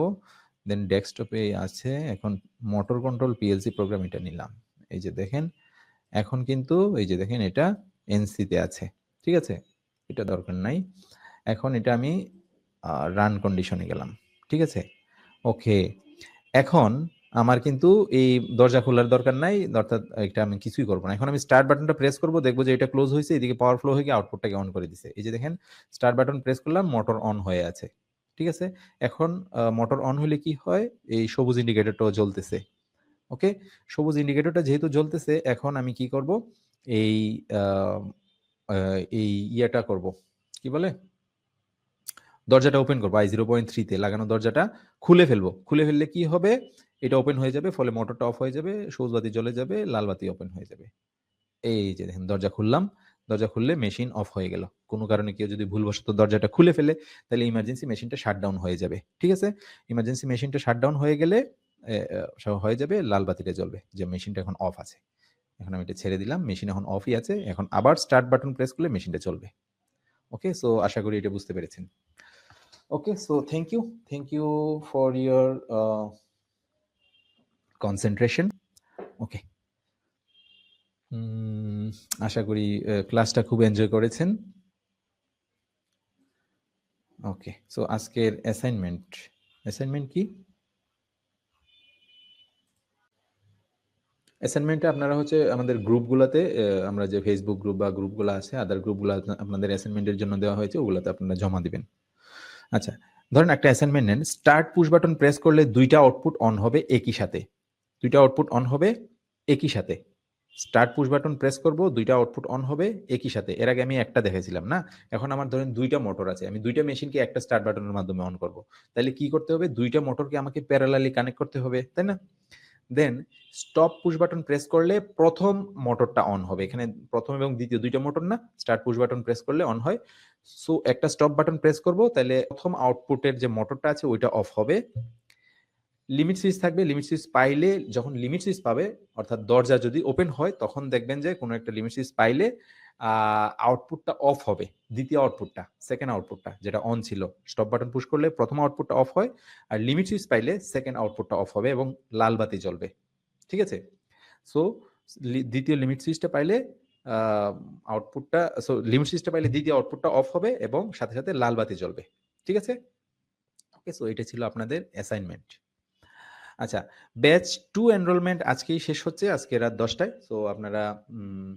[SPEAKER 1] দেন ডেস্কটপে আছে। এখন মোটর কন্ট্রোল পিএলসি প্রোগ্রাম এটা নিলাম। এই যে দেখেন, এখন কিন্তু এই যে দেখেন এটা এনসি তে আছে। ঠিক আছে? এটা দরকার নাই। এখন এটা আমি রান কন্ডিশনে গেলাম। ঠিক আছে? ওকে। এখন আমার কিন্তু এই দরজা খোলার দরকার নাই। অর্থাৎ এটা আমি কিছুই করব না। এখন আমি স্টার্ট বাটনটা প্রেস করব, দেখব যে এটা ক্লোজ হইছে। এদিকে পাওয়ার ফ্লো হয়ে গিয়ে আউটপুটটাকে অন করে দিছে। এই যে দেখেন, স্টার্ট বাটন প্রেস করলাম, মোটর অন হয়ে আছে। ঠিক আছে? এখন মোটর অন হলে কি হয়? এই সবুজ ইন্ডিকেটরটাও জ্বলতেছে। ওকে? সবুজ ইন্ডিকেটরটা যেহেতু জ্বলতেছে, এখন আমি কি করব? এই আ আ এই ইয়াটা করব। কি বলে? দরজাটা ওপেন করব। i0.3 তে লাগানো দরজাটা খুলে ফেলবো। খুলে ফেললে কি হবে? এটা ওপেন হয়ে যাবে। ফলে মোটরটা অফ হয়ে যাবে, সবুজ বাতি জ্বলে যাবে, লাল বাতি ওপেন হয়ে যাবে। এই যে দেখেন দরজা খুললাম। দরজা খুললে মেশিন অফ হয়ে গেল। কোন কারণে কেউ যদি ভুলবশত দরজাটা খুলে ফেলে, তাহলে ইমার্জেন্সি মেশিনটা শাটডাউন হয়ে যাবে। ঠিক আছে? ইমার্জেন্সি মেশিনটা শাটডাউন হয়ে গেলে এ হয়ে যাবে, লাল বাতিটা জ্বলবে যে মেশিনটা এখন অফ আছে। এখন আমি এটা ছেড়ে দিলাম। মেশিন এখন অফই আছে। এখন আবার স্টার্ট বাটন প্রেস করলে মেশিনটা চলবে। ওকে? সো আশা করি এটা বুঝতে পেরেছেন। Okay, so thank you for your concentration. Okay. আশা করি ক্লাসটা খুব এনজয় করেছেন। ওকে, সো আজকের অ্যাসাইনমেন্ট কি? অ্যাসাইনমেন্টে আপনারা হচ্ছে আমাদের গ্রুপগুলাতে, আমরা যে ফেসবুক গ্রুপ বা গ্রুপগুলো আছে, আদার গ্রুপগুলো আপনাদের অ্যাসাইনমেন্টের জন্য দেওয়া হয়েছে, ওগুলাতে আপনারা জমা দিবেন। আচ্ছা, ধরেন একটা অ্যাসাইনমেন্ট নেন, স্টার্ট পুশ বাটন প্রেস করলে ২টা আউটপুট অন হবে একই সাথে। ২টা আউটপুট অন হবে একই সাথে। স্টার্ট পুশ বাটন প্রেস করব, ২টা আউটপুট অন হবে একই সাথে। এর আগে আমি একটা দেখাইছিলাম না? এখন আমার ধরেন ২টা মোটর আছে। আমি ২টা মেশিনকে একটা স্টার্ট বাটনের মাধ্যমে অন করব। তাইলে কি করতে হবে? ২টা মোটরকে আমাকে প্যারালালি কানেক্ট করতে হবে, তাই না? দেন স্টপ পুশ বাটন প্রেস করলে ১ম মোটরটা অন হবে। এখানে ১ম এবং দ্বিতীয় ২টা মোটর না? স্টার্ট পুশ বাটন প্রেস করলে অন হয়। সো একটা স্টপ বাটন প্রেস করব, তাইলে ১ম আউটপুটের যে মোটরটা আছে ওইটা অফ হবে। লিমিট সুইচ থাকবে। লিমিট সুইচ পাইলে, যখন লিমিট সুইচ পাবে, অর্থাৎ দরজা যদি ওপেন হয়, তখন দেখবেন যে কোনো একটা লিমিট সুইচ পাইলে আউটপুটটা অফ হবে। দ্বিতীয় আউটপুটটা, সেকেন্ড আউটপুটটা যেটা অন ছিল। স্টপ বাটন পুশ করলে ১ম আউটপুটটা অফ হয়। আর লিমিট সুইচ পাইলে সেকেন্ড আউটপুটটা অফ হবে এবং লাল বাতি জ্বলবে। ঠিক আছে? সো দ্বিতীয় লিমিট সুইচটা পাইলে আ আউটপুটটা লিমিট সুইচটা পাইলে দ্বিতীয় আউটপুটটা অফ হবে এবং সাথে, সাথে লাল বাতি জ্বলবে। ঠিক আছে? ওকে, সো এটা ছিল আপনাদের অ্যাসাইনমেন্ট। আচ্ছা, ব্যাচ 2 এনরোলমেন্ট আজকেই শেষ হচ্ছে। আজকে রাত ১০ টায়। সো আপনারা উম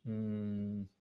[SPEAKER 1] উম